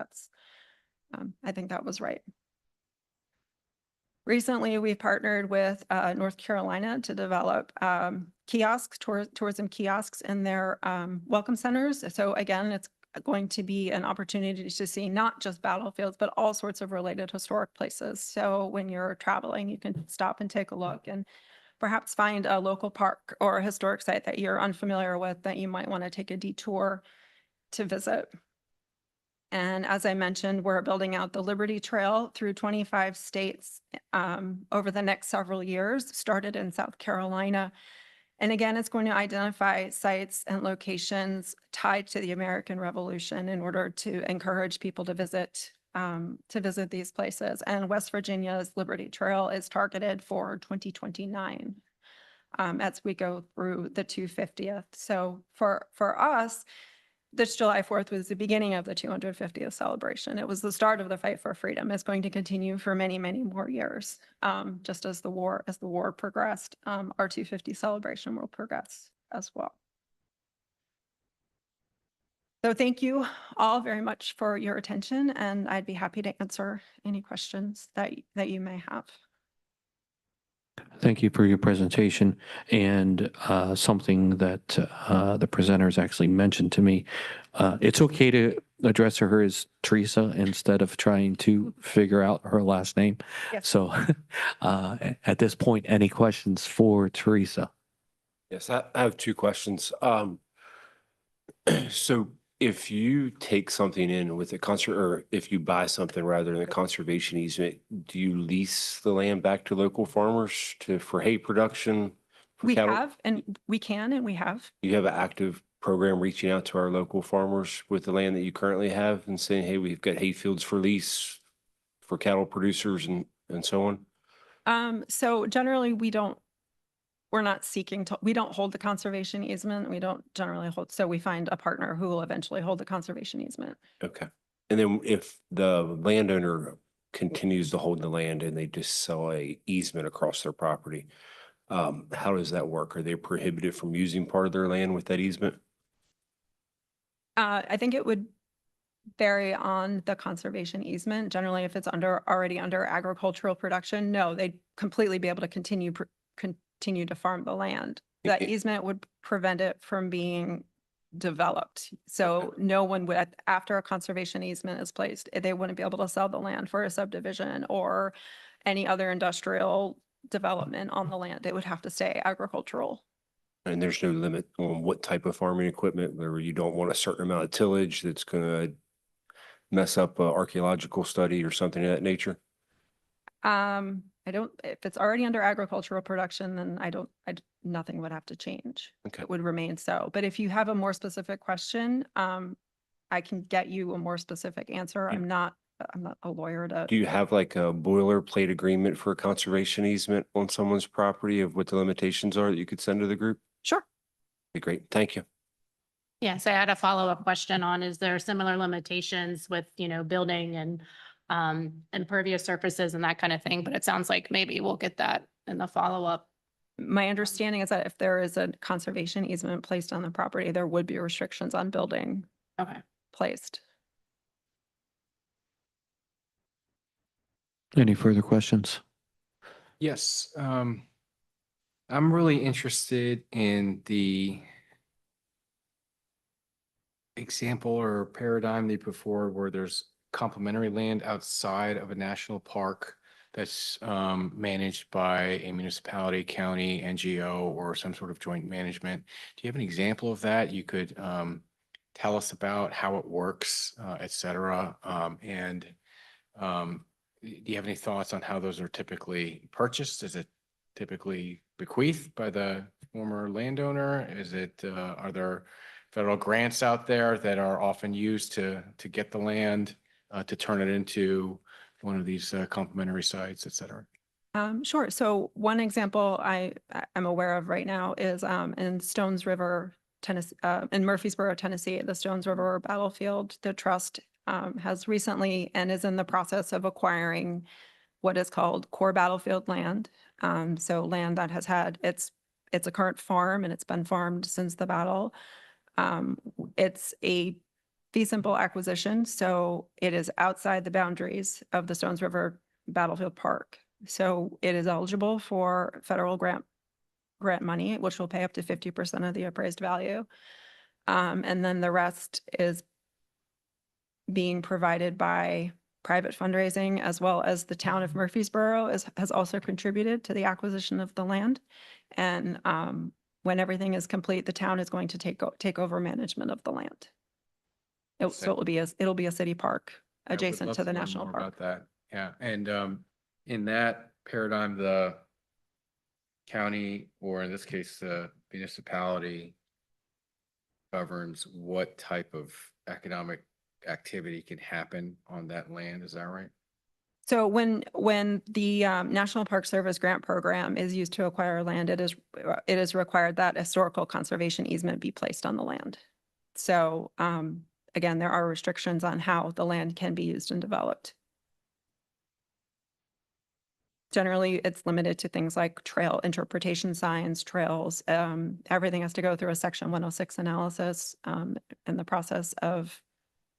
Speaker 8: that was right. Recently, we partnered with North Carolina to develop tourism kiosks in their welcome centers. So again, it's going to be an opportunity to see not just battlefields, but all sorts of related historic places. So when you're traveling, you can stop and take a look and perhaps find a local park or a historic site that you're unfamiliar with that you might want to take a detour to visit. And as I mentioned, we're building out the Liberty Trail through 25 states over the next several years, started in South Carolina. And again, it's going to identify sites and locations tied to the American Revolution in order to encourage people to visit these places. And West Virginia's Liberty Trail is targeted for 2029 as we go through the 250th. So for us, this July 4th was the beginning of the 250th celebration. It was the start of the fight for freedom. It's going to continue for many, many more years. Just as the war progressed, our 250 celebration will progress as well. So thank you all very much for your attention, and I'd be happy to answer any questions that you may have.
Speaker 1: Thank you for your presentation. And something that the presenters actually mentioned to me, it's okay to address her as Teresa instead of trying to figure out her last name.
Speaker 8: Yes.
Speaker 1: So at this point, any questions for Teresa?
Speaker 6: Yes, I have two questions. So if you take something in with a concert, or if you buy something rather than a conservation easement, do you lease the land back to local farmers for hay production? for
Speaker 8: We
Speaker 6: cattle?
Speaker 8: have, and we can, and we have.
Speaker 6: You have an active program reaching out to our local farmers with the land that you currently have and saying, hey, we've got hay fields for lease for cattle producers and so on?
Speaker 8: So generally, we're not seeking to, we don't hold the conservation easement. We don't generally hold, so we find a partner who will eventually hold the conservation easement.
Speaker 6: Okay. And then if the landowner continues to hold the land and they just sell a easement across their property, how does that work? Are they prohibited from using part of their land with that easement?
Speaker 8: I think it would vary on the conservation easement. Generally, if it's already under agricultural production, no, they'd completely be able to continue to farm the land. That easement would prevent it from being developed. So no one would, after a conservation easement is placed, they wouldn't be able to sell the land for a subdivision or any other industrial development on the land. It would have to stay agricultural.
Speaker 6: And there's no limit on what type of farming equipment, where you don't want a certain amount of tillage that's gonna mess up an archaeological study or something of that nature?
Speaker 8: I don't, if it's already under agricultural production, then nothing would have to change.
Speaker 6: Okay.
Speaker 8: It would remain so. But if you have a more specific question, I can get you a more specific answer. I'm not a lawyer to.
Speaker 6: Do you have like a boilerplate agreement for a conservation easement on someone's property of what the limitations are that you could send to the group?
Speaker 8: Sure.
Speaker 6: Okay, great. Thank you.
Speaker 2: Yes, I had a follow-up question on, is there similar limitations with, building and impervious surfaces and that kind of thing? But it sounds like maybe we'll get that in the follow-up.
Speaker 8: My understanding is that if there is a conservation easement placed on the property, there would be restrictions on building
Speaker 2: Okay.
Speaker 8: placed.
Speaker 1: Any further questions?
Speaker 5: Yes, I'm really interested in the example or paradigm they put forward where there's complementary land outside of a national park that's managed by a municipality, county, NGO, or some sort of joint management. Do you have an example of that? You could tell us about how it works, et cetera. Do you have any thoughts on how those are typically purchased? Is it typically bequeathed by the former landowner? Is it, are there federal grants out there that are often used to get the land, to turn it into one of these complementary sites, et cetera?
Speaker 8: Sure. So one example I'm aware of right now is in Stones River, Tennessee, in Murfreesboro, Tennessee, the Stones River Battlefield. The trust has recently and is in the process of acquiring what is called core battlefield land. So land that has had it's a current farm and it's been farmed since the battle. It's a fee simple acquisition, so it is outside the boundaries of the Stones River Battlefield Park. So it is eligible for federal grant money, which will pay up to 50% of the appraised value. And then the rest is being provided by private fundraising, as well as the town of Murfreesboro has also contributed to the acquisition of the land. And when everything is complete, the town is going to take over management of the land. So it'll be a city park
Speaker 5: I would
Speaker 8: adjacent
Speaker 5: love
Speaker 8: to the
Speaker 5: learn
Speaker 8: national
Speaker 5: more
Speaker 8: park.
Speaker 5: about that. Yeah, and in that paradigm, the county, or in this case, the municipality, governs what type of economic activity can happen on that land. Is that right?
Speaker 8: So when the National Park Service grant program is used to acquire land, it is required that historical conservation easement be placed on the land. So again, there are restrictions on how the land can be used and developed. Generally, it's limited to things like trail interpretation signs, trails. Everything has to go through a Section 106 analysis in the process of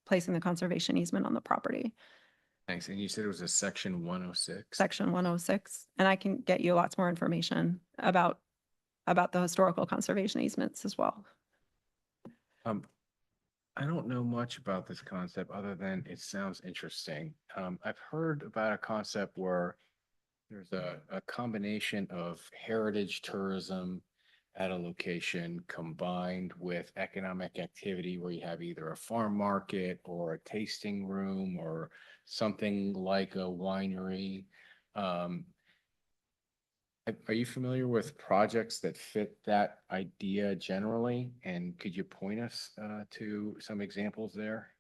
Speaker 8: placing the conservation easement on the property,
Speaker 5: Thanks. And you said it was a section 106?
Speaker 8: section 106. And I can get you lots more information about the historical conservation easements as well.
Speaker 5: I don't know much about this concept other than it sounds interesting. I've heard about a concept where there's a combination of heritage tourism at a location combined with economic activity where you have either a farm market or a tasting room or something like a winery. Are you familiar with projects that fit that idea generally? And could you point us to some examples there?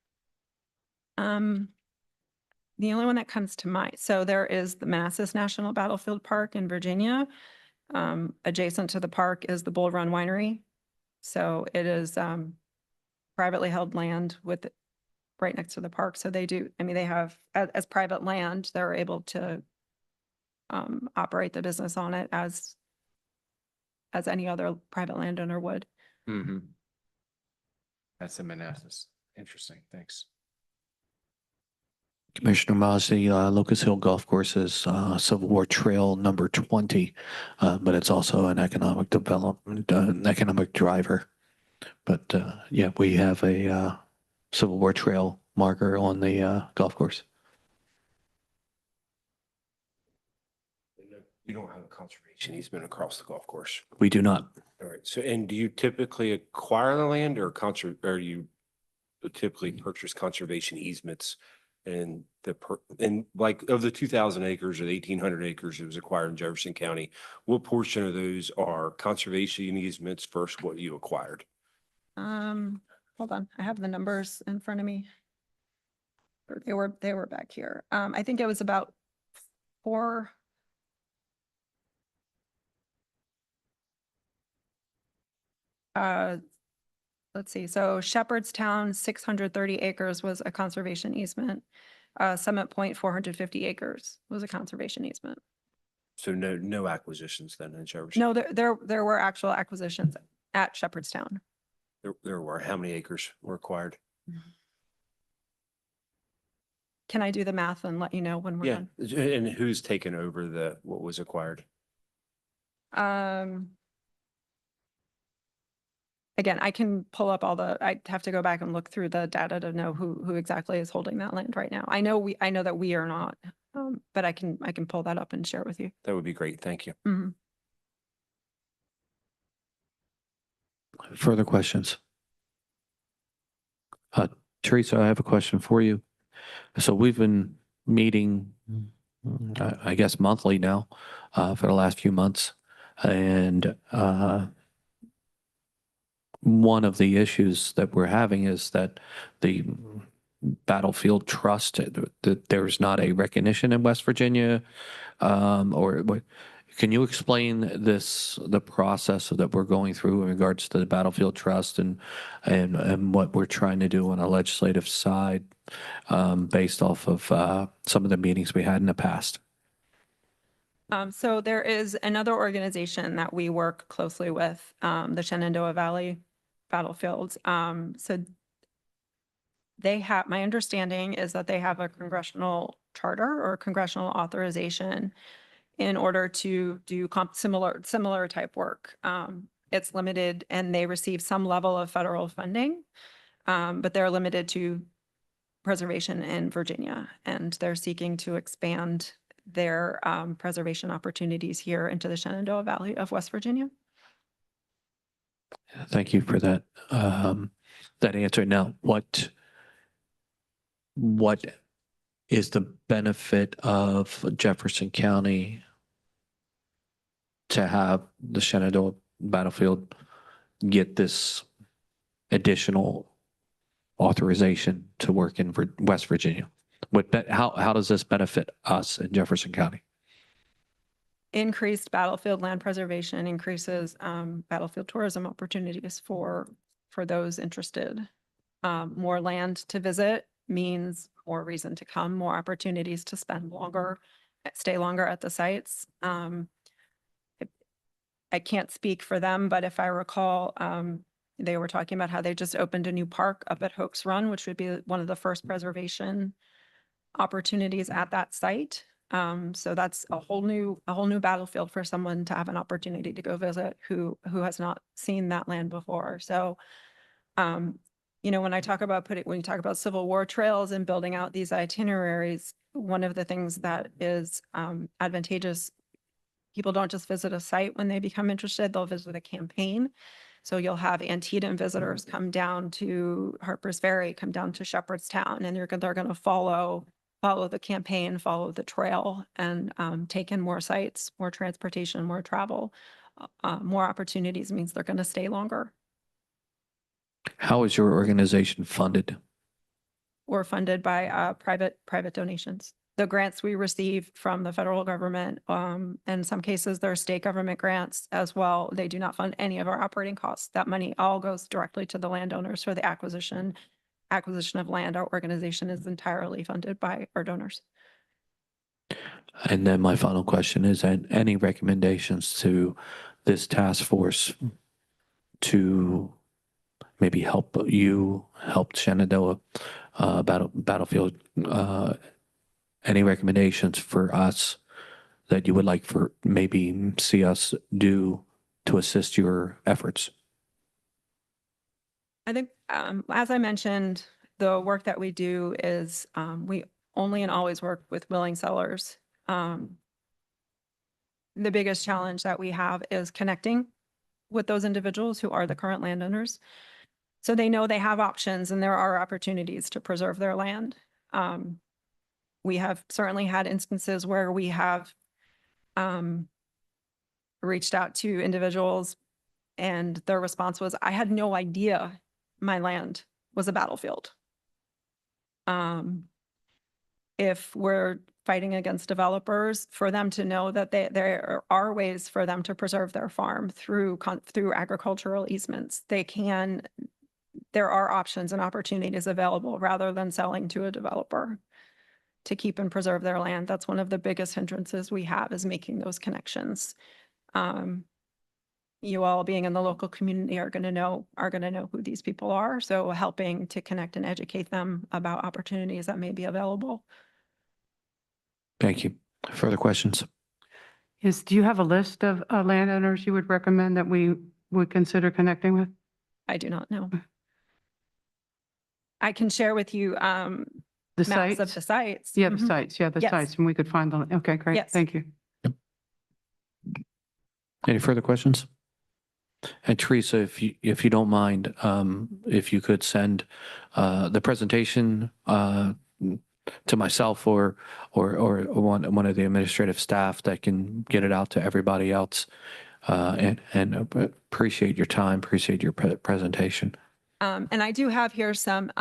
Speaker 8: The only one that comes to mind, so there is the Manassas National Battlefield Park in Virginia. Adjacent to the park is the Bull Run Winery. So it is privately held land with right next to the park. So they do, I mean, they have, as private land, they're able to operate the business on it as any other private landowner would.
Speaker 5: Mm-hmm. That's in Manassas. Interesting. Thanks.
Speaker 1: Commissioner Moss, the Locust Hill Golf Course is Civil War Trail number 20, but it's also an economic development, an economic driver. But yeah, we have a Civil War Trail marker on the golf course.
Speaker 6: You don't have a conservation easement across the golf course.
Speaker 1: We do not.
Speaker 6: All right. So, and do you typically acquire the land or or you typically purchase conservation easements? And and like of the 2,000 acres or the 1,800 acres that was acquired in Jefferson County, what portion of those are conservation easements versus what you acquired?
Speaker 8: Hold on, I have the numbers in front of me. Or they were back here. I think it was about 4. Let's see, so Shepherdstown, 630 acres was a conservation easement. Summit Point, 450 acres was a conservation easement.
Speaker 6: So no acquisitions then in Jefferson?
Speaker 8: No, there were actual acquisitions at Shepherdstown.
Speaker 6: There were, how many acres were acquired?
Speaker 8: Can I do the math and let you know when we're
Speaker 6: Yeah,
Speaker 8: done?
Speaker 6: and who's taken over what was acquired?
Speaker 8: Again, I can pull up I have to go back and look through the data to know who exactly is holding that land right now. I know that we are not, but I can pull that up and share it with you.
Speaker 6: That would be great. Thank you.
Speaker 8: Mhm.
Speaker 1: Further questions? Teresa, I have a question for you. So we've been meeting, I guess, monthly now for the last few months. And one of the issues that we're having is that the Battlefield Trust, that there's not a recognition in West Virginia, or what? Can you explain the process that we're going through in regards to the Battlefield Trust and what we're trying to do on a legislative side, based off of some of the meetings we had in the past?
Speaker 8: So there is another organization that we work closely with, the Shenandoah Valley Battlefields. So my understanding is that they have a congressional charter or congressional authorization in order to do similar type work. It's limited and they receive some level of federal funding, but they're limited to preservation in Virginia, and they're seeking to expand their preservation opportunities here into the Shenandoah Valley of West Virginia.
Speaker 1: Thank you for that that answer. Now, what is the benefit of Jefferson County to have the Shenandoah Battlefield get this additional authorization to work in West Virginia? How does this benefit us in Jefferson County?
Speaker 8: Increased battlefield land preservation increases battlefield tourism opportunities for those interested. More land to visit means more reason to come, more opportunities to stay longer at the sites. I can't speak for them, but if I recall, They were talking about how they just opened a new park up at Hoax Run, which would be one of the first preservation opportunities at that site. So that's a whole new battlefield for someone to have an opportunity to go visit who has not seen that land before. So, you know, when you talk about Civil War trails and building out these itineraries, one of the things that is advantageous, people don't just visit a site when they become interested, they'll visit a campaign. So you'll have Antietam visitors come down to Harper's Ferry, come down to Shepherdstown, and they're going to follow the campaign, follow the trail, and take in more sites, more transportation, more travel, more opportunities means they're going to stay longer.
Speaker 1: How is your organization funded?
Speaker 8: Or funded by private donations. The grants we receive from the federal government, in some cases, there are state government grants as well. They do not fund any of our operating costs. That money all goes directly to the landowners for the acquisition of land. Our organization is entirely funded by our donors.
Speaker 1: And then my final question is, any recommendations to this task force to maybe help Shenandoah Battlefield? Any recommendations for us that you would like for maybe see us do to assist your efforts?
Speaker 8: I think, as I mentioned, the work that we do is we only and always work with willing sellers. The biggest challenge that we have is connecting with those individuals who are the current landowners. So they know they have options and there are opportunities to preserve their land. We have certainly had instances where we have reached out to individuals and their response was, I had no idea my land was a battlefield. If we're fighting against developers, for them to know that there are ways for them to preserve their farm through agricultural easements. There are options and opportunities available rather than selling to a developer to keep and preserve their land. That's one of the biggest hindrances we have, is making those connections. You all being in the local community are going to know who these people are. So helping to connect and educate them about opportunities that may be available.
Speaker 1: Thank you. Further questions?
Speaker 9: Yes, do you have a list of landowners you would recommend that we would consider connecting with?
Speaker 8: I do not know. I can share with you
Speaker 9: The
Speaker 8: maps
Speaker 9: sites?
Speaker 8: of the sites.
Speaker 9: Yeah, the
Speaker 8: Mhm.
Speaker 9: sites, yeah, the
Speaker 8: Yes.
Speaker 9: sites, and we could find them. Okay, great,
Speaker 8: Yes.
Speaker 9: thank you.
Speaker 1: Any further questions? And Teresa, if you don't mind, if you could send the presentation to myself or one of the administrative staff that can get it out to everybody else. And appreciate your time, appreciate your presentation.
Speaker 8: And I do have here some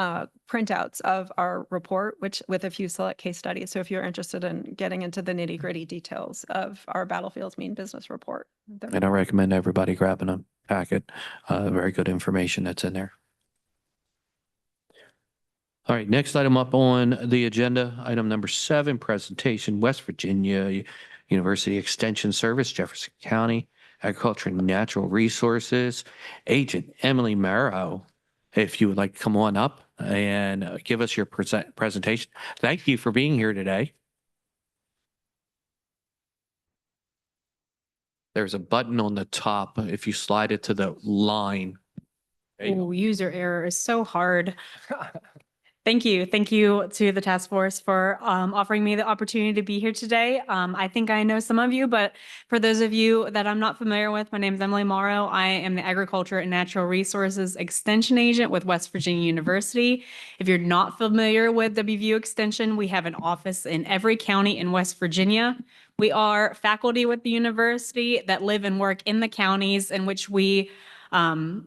Speaker 8: printouts of our report, which with a few select case studies. So if you're interested in getting into the nitty gritty details of our Battlefields Mean Business Report.
Speaker 1: And I recommend everybody grabbing a packet. Very good information that's in there. All right, next item up on the agenda, item number 7, presentation, West Virginia University Extension Service, Jefferson County, Agriculture and Natural Resources, Agent Emily Marrow. If you would like to come on up and give us your presentation. Thank you for being here today. There's a button on the top. If you slide it to the line. There you go.
Speaker 10: Ooh, user error is so hard. Thank you. Thank you to the task force for offering me the opportunity to be here today. I think I know some of you, but for those of you that I'm not familiar with, my name is Emily Morrow. I am the Agriculture and Natural Resources Extension Agent with West Virginia University. If you're not familiar with WVU Extension, we have an office in every county in West Virginia. We are faculty with the university that live and work in the counties in which we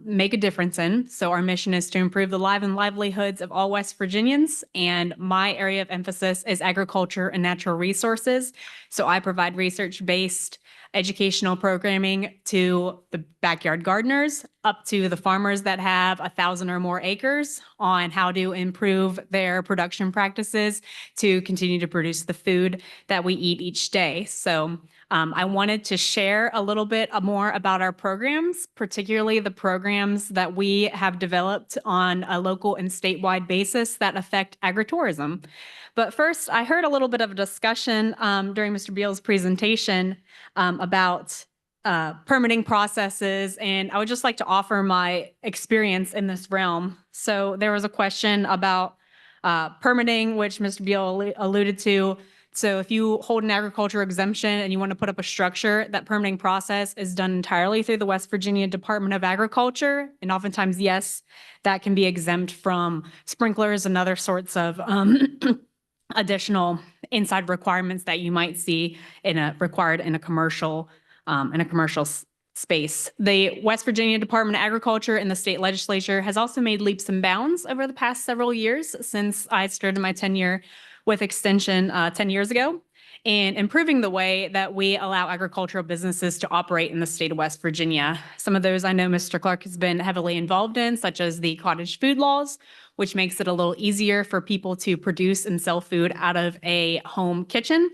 Speaker 10: make a difference in. So our mission is to improve the lives and livelihoods of all West Virginians. And my area of emphasis is agriculture and natural resources. So I provide research-based educational programming to the backyard gardeners up to the farmers that have 1,000 or more acres on how to improve their production practices to continue to produce the food that we eat each day. So I wanted to share a little bit more about our programs, particularly the programs that we have developed on a local and statewide basis that affect agritourism. But first, I heard a little bit of a discussion during Mr. Beal's presentation about permitting processes, and I would just like to offer my experience in this realm. So there was a question about permitting, which Mr. Beal alluded to. So if you hold an agriculture exemption and you want to put up a structure, that permitting process is done entirely through the West Virginia Department of Agriculture. And oftentimes, yes, that can be exempt from sprinklers and other sorts of additional inside requirements that you might see required in a commercial space. The West Virginia Department of Agriculture and the state legislature has also made leaps and bounds over the past several years since I started my tenure with Extension 10 years ago, and improving the way that we allow agricultural businesses to operate in the state of West Virginia. Some of those I know Mr. Clark has been heavily involved in, such as the cottage food laws, which makes it a little easier for people to produce and sell food out of a home kitchen.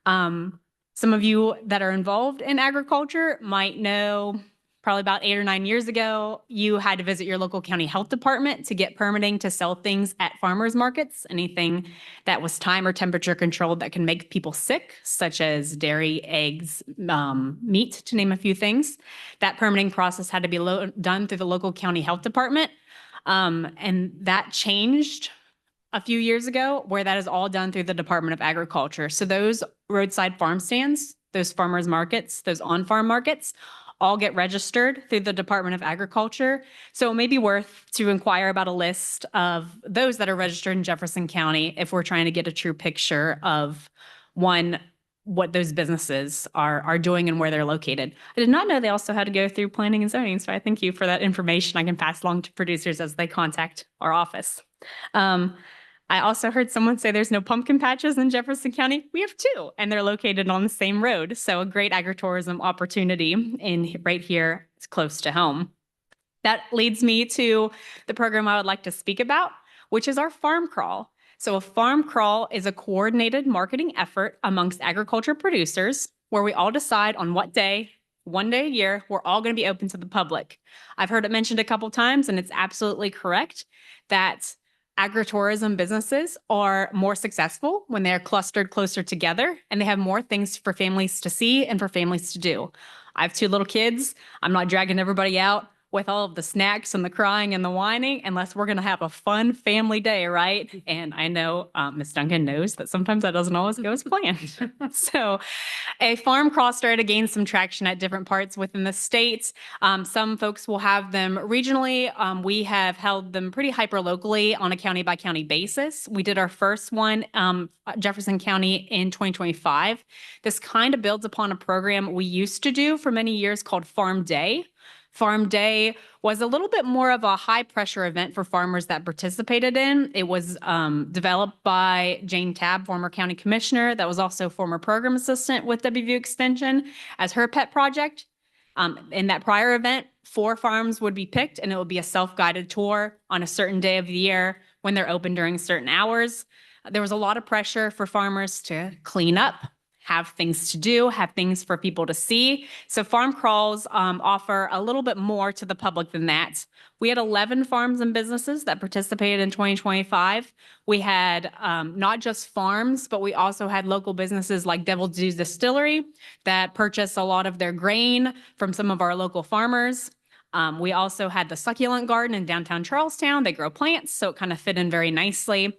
Speaker 10: Some of you that are involved in agriculture might know probably about 8 or 9 years ago, you had to visit your local county health department to get permitting to sell things at farmers markets, anything that was time or temperature controlled that can make people sick, such as dairy, eggs, meat, to name a few things. That permitting process had to be done through the local county health department. And that changed a few years ago, where that is all done through the Department of Agriculture. So those roadside farm stands, those farmers markets, those on-farm markets, all get registered through the Department of Agriculture. So it may be worth to inquire about a list of those that are registered in Jefferson County if we're trying to get a true picture of, one, what those businesses are doing and where they're located. I did not know they also had to go through planning and zoning, so I thank you for that information. I can pass along to producers as they contact our office. I also heard someone say there's no pumpkin patches in Jefferson County. We have 2, and they're located on the same road. So a great agritourism opportunity right here. It's close to home. That leads me to the program I would like to speak about, which is our farm crawl. So a farm crawl is a coordinated marketing effort amongst agriculture producers where we all decide on what day, one day a year, we're all going to be open to the public. I've heard it mentioned a couple times, and it's absolutely correct that agritourism businesses are more successful when they're clustered closer together and they have more things for families to see and for families to do. I have 2 little kids. I'm not dragging everybody out with all of the snacks and the crying and the whining unless we're going to have a fun family day, right? And I know Ms. Duncan knows that sometimes that doesn't always go as planned. So a farm crawl started to gain some traction at different parts within the state. Some folks will have them regionally. We have held them pretty hyper locally on a county by county basis. We did our first one, Jefferson County, in 2025. This kind of builds upon a program we used to do for many years called Farm Day. Farm Day was a little bit more of a high pressure event for farmers that participated in. It was developed by Jane Tabb, former county commissioner, that was also former program assistant with WVU Extension, as her pet project. In that prior event, 4 farms would be picked, and it would be a self-guided tour on a certain day of the year when they're open during certain hours. There was a lot of pressure for farmers to clean up, have things to do, have things for people to see. So farm crawls offer a little bit more to the public than that. We had 11 farms and businesses that participated in 2025. We had not just farms, but we also had local businesses like Devil's Due Distillery that purchased a lot of their grain from some of our local farmers. We also had the Succulent Garden in downtown Charlestown. They grow plants, so it kind of fit in very nicely.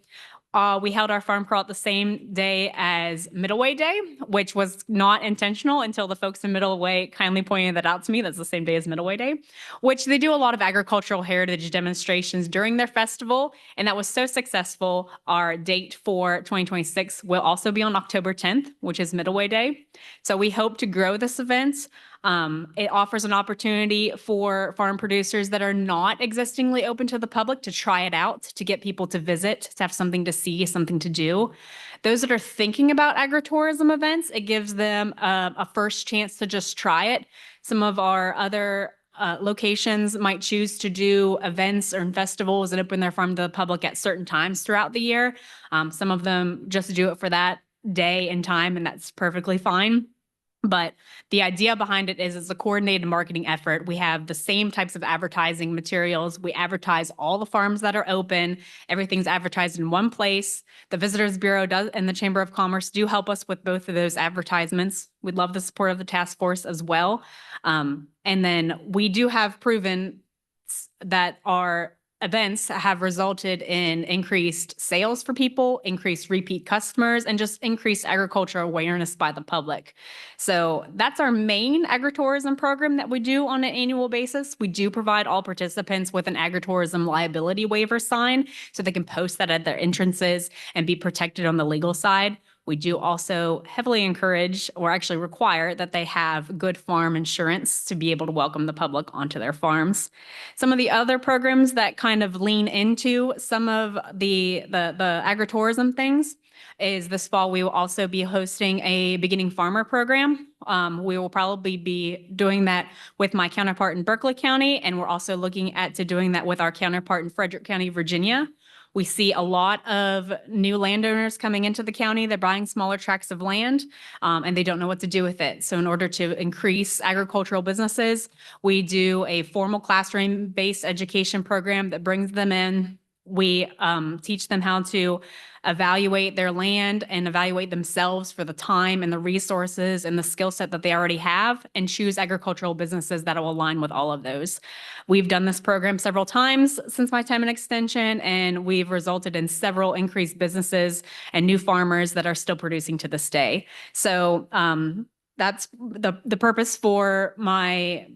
Speaker 10: We held our farm crawl at the same day as Middleway Day, which was not intentional until the folks in Middleway kindly pointed that out to me. That's the same day as Middleway Day, which they do a lot of agricultural heritage demonstrations during their festival. And that was so successful. Our date for 2026 will also be on October 10th, which is Middleway Day. So we hope to grow this event. It offers an opportunity for farm producers that are not existingly open to the public to try it out, to get people to visit, to have something to see, something to do. Those that are thinking about agritourism events, it gives them a first chance to just try it. Some of our other locations might choose to do events or festivals and open their farm to the public at certain times throughout the year. Some of them just do it for that day and time, and that's perfectly fine. But the idea behind it is it's a coordinated marketing effort. We have the same types of advertising materials. We advertise all the farms that are open. Everything's advertised in one place. The Visitors Bureau does and the Chamber of Commerce do help us with both of those advertisements. We'd love the support of the task force as well. And then we do have proven that our events have resulted in increased sales for people, increased repeat customers, and just increased agricultural awareness by the public. So that's our main agritourism program that we do on an annual basis. We do provide all participants with an agritourism liability waiver sign so they can post that at their entrances and be protected on the legal side. We do also heavily encourage or actually require that they have good farm insurance to be able to welcome the public onto their farms. Some of the other programs that kind of lean into some of the agritourism things is this fall, we will also be hosting a beginning farmer program. We will probably be doing that with my counterpart in Berkeley County, and we're also looking at doing that with our counterpart in Frederick County, Virginia. We see a lot of new landowners coming into the county. They're buying smaller tracts of land and they don't know what to do with it. So in order to increase agricultural businesses, we do a formal classroom-based education program that brings them in. We teach them how to evaluate their land and evaluate themselves for the time and the resources and the skill set that they already have and choose agricultural businesses that will align with all of those. We've done this program several times since my time in Extension, and we've resulted in several increased businesses and new farmers that are still producing to this day. So that's the purpose for my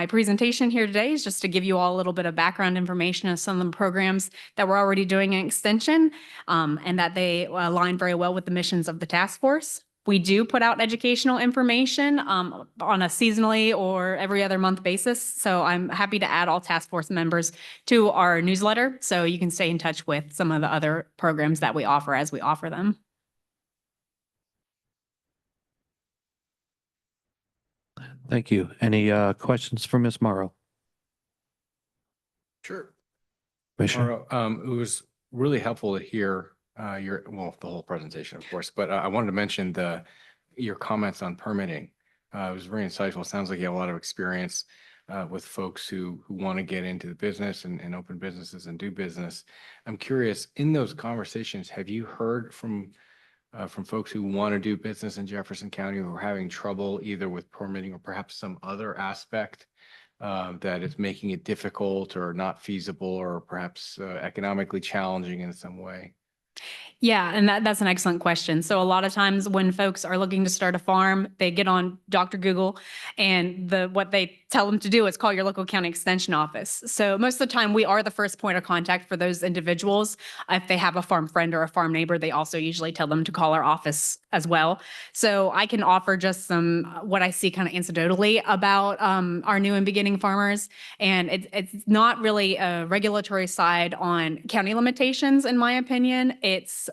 Speaker 10: presentation here today, is just to give you all a little bit of background information of some of the programs that we're already doing in Extension, and that they align very well with the missions of the task force. We do put out educational information on a seasonally or every other month basis. So I'm happy to add all task force members to our newsletter so you can stay in touch with some of the other programs that we offer as we offer them.
Speaker 1: Thank you. Any questions for Ms. Morrow?
Speaker 5: Sure.
Speaker 1: Commissioner?
Speaker 5: It was really helpful to hear the whole presentation, of course, but I wanted to mention your comments on permitting. It was very insightful. It sounds like you have a lot of experience with folks who want to get into the business and open businesses and do business. I'm curious, in those conversations, have you heard from folks who want to do business in Jefferson County who are having trouble either with permitting or perhaps some other aspect that is making it difficult or not feasible or perhaps economically challenging in some way?
Speaker 10: Yeah, and that's an excellent question. So a lot of times when folks are looking to start a farm, they get on Dr. Google, and what they tell them to do is call your local county extension office. So most of the time we are the first point of contact for those individuals. If they have a farm friend or a farm neighbor, they also usually tell them to call our office as well. So I can offer just some what I see kind of anecdotally about our new and beginning farmers. And it's not really a regulatory side on county limitations, in my opinion. It's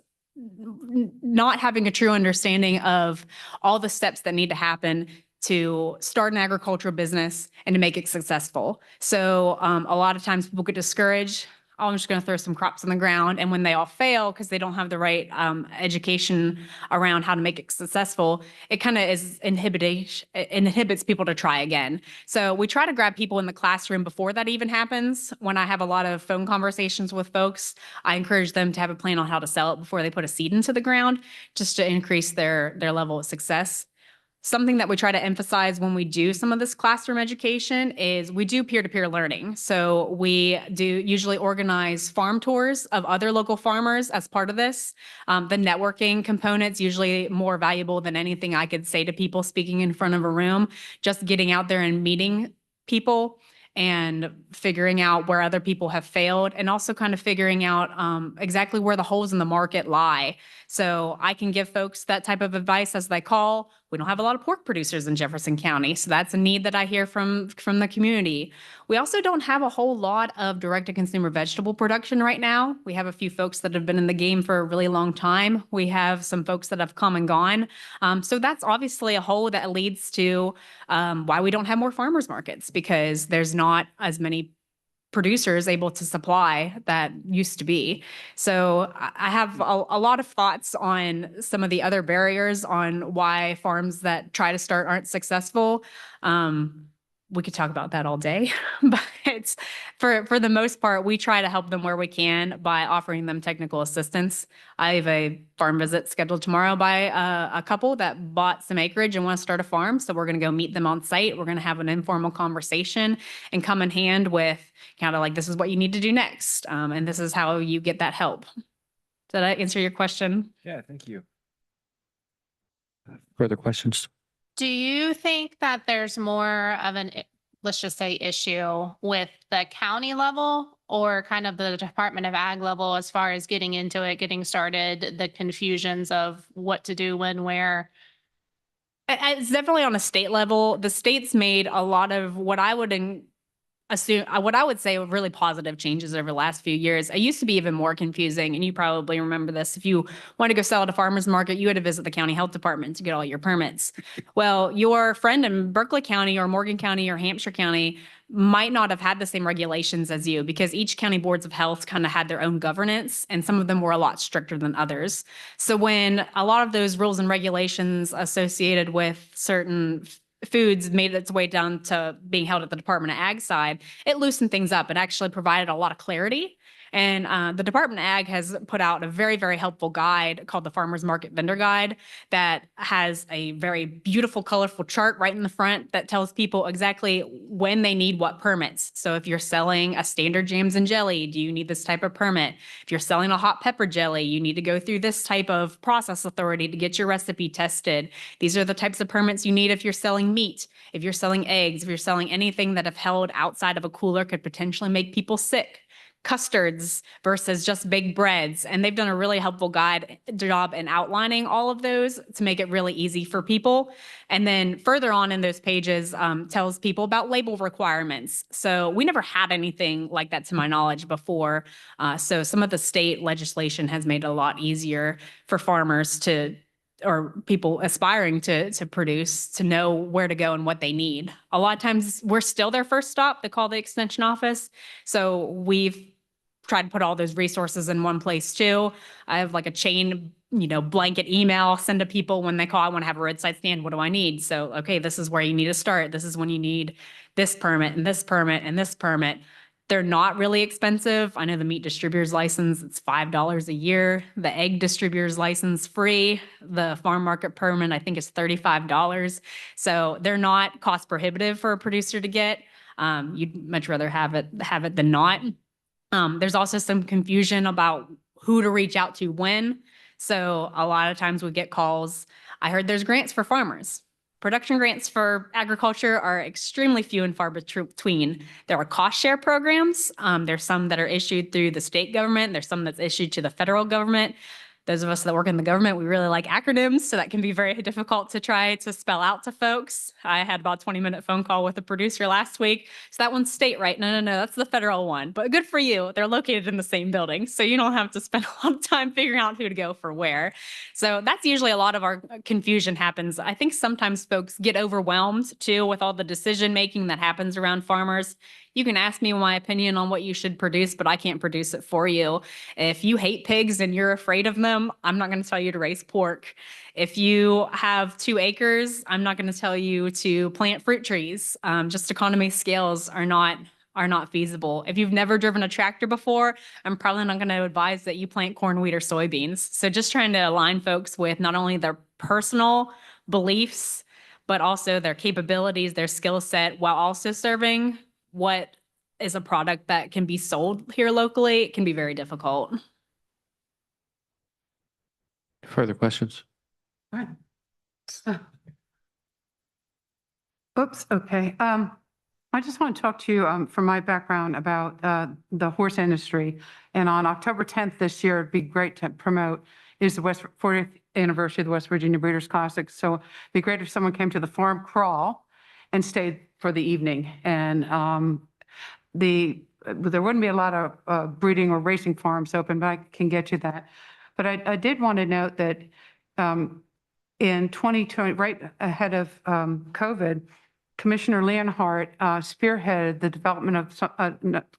Speaker 10: not having a true understanding of all the steps that need to happen to start an agricultural business and to make it successful. So a lot of times people get discouraged. Oh, I'm just going to throw some crops on the ground. And when they all fail because they don't have the right education around how to make it successful, it kind of inhibits people to try again. So we try to grab people in the classroom before that even happens. When I have a lot of phone conversations with folks, I encourage them to have a plan on how to sell it before they put a seed into the ground, just to increase their level of success. Something that we try to emphasize when we do some of this classroom education is we do peer-to-peer learning. So we do usually organize farm tours of other local farmers as part of this. The networking component's usually more valuable than anything I could say to people speaking in front of a room. Just getting out there and meeting people and figuring out where other people have failed, and also kind of figuring out exactly where the holes in the market lie. So I can give folks that type of advice as they call. We don't have a lot of pork producers in Jefferson County, so that's a need that I hear from the community. We also don't have a whole lot of direct-to-consumer vegetable production right now. We have a few folks that have been in the game for a really long time. We have some folks that have come and gone. So that's obviously a hole that leads to why we don't have more farmers markets, because there's not as many producers able to supply that used to be. So I have a lot of thoughts on some of the other barriers on why farms that try to start aren't successful. We could talk about that all day, but for the most part, we try to help them where we can by offering them technical assistance. I have a farm visit scheduled tomorrow by a couple that bought some acreage and want to start a farm. So we're going to go meet them on site. We're going to have an informal conversation and come in hand with kind of like, this is what you need to do next. And this is how you get that help. Did I answer your question?
Speaker 5: Yeah, thank you.
Speaker 1: Further questions?
Speaker 2: Do you think that there's more of an, let's just say, issue with the county level or kind of the Department of Ag level as far as getting into it, getting started, the confusions of what to do, when, where?
Speaker 10: It's definitely on a state level. The state's made a lot of what I would what I would say were really positive changes over the last few years. It used to be even more confusing, and you probably remember this. If you wanted to go sell at a farmer's market, you had to visit the county health department to get all your permits. Well, your friend in Berkeley County or Morgan County or Hampshire County might not have had the same regulations as you because each county boards of health kind of had their own governance, and some of them were a lot stricter than others. So when a lot of those rules and regulations associated with certain foods made its way down to being held at the Department of Ag side, it loosened things up and actually provided a lot of clarity. And the Department of Ag has put out a very, very helpful guide called the Farmers Market Vendor Guide that has a very beautiful, colorful chart right in the front that tells people exactly when they need what permits. So if you're selling a standard jams and jelly, do you need this type of permit? If you're selling a hot pepper jelly, you need to go through this type of process authority to get your recipe tested. These are the types of permits you need if you're selling meat, if you're selling eggs, if you're selling anything that if held outside of a cooler could potentially make people sick. Custards versus just baked breads. And they've done a really helpful job in outlining all of those to make it really easy for people. And then further on in those pages tells people about label requirements. So we never had anything like that to my knowledge before. So some of the state legislation has made it a lot easier for farmers or people aspiring to produce to know where to go and what they need. A lot of times we're still their first stop. They call the extension office. So we've tried to put all those resources in one place too. I have like a chain, blanket email, send to people when they call, I want to have a roadside stand. What do I need? So, okay, this is where you need to start. This is when you need this permit and this permit and this permit. They're not really expensive. I know the meat distributor's license, it's $5 a year. The egg distributor's license free. The farm market permit, I think, is $35. So they're not cost prohibitive for a producer to get. You'd much rather have it than not. There's also some confusion about who to reach out to when. So a lot of times we get calls. I heard there's grants for farmers. Production grants for agriculture are extremely few and far between. There are cost share programs. There's some that are issued through the state government. There's some that's issued to the federal government. Those of us that work in the government, we really like acronyms, so that can be very difficult to try to spell out to folks. I had about a 20-minute phone call with a producer last week. So that one's state, right? No, that's the federal one. But good for you. They're located in the same building, so you don't have to spend a lot of time figuring out who to go for where. So that's usually a lot of our confusion happens. I think sometimes folks get overwhelmed too with all the decision making that happens around farmers. You can ask me my opinion on what you should produce, but I can't produce it for you. If you hate pigs and you're afraid of them, I'm not going to tell you to raise pork. If you have 2 acres, I'm not going to tell you to plant fruit trees. Just economy scales are not feasible. If you've never driven a tractor before, I'm probably not going to advise that you plant corn, wheat, or soybeans. So just trying to align folks with not only their personal beliefs, but also their capabilities, their skill set, while also serving what is a product that can be sold here locally. It can be very difficult.
Speaker 1: Further questions?
Speaker 9: All right. Oops, okay. I just want to talk to you from my background about the horse industry. And on October 10th this year, it'd be great to promote, is the 40th anniversary of the West Virginia Breeders' Classic. So it'd be great if someone came to the farm crawl and stayed for the evening. And there wouldn't be a lot of breeding or racing farms open, but I can get you that. But I did want to note that in 2020, right ahead of COVID, Commissioner Leonhardt spearheaded the development of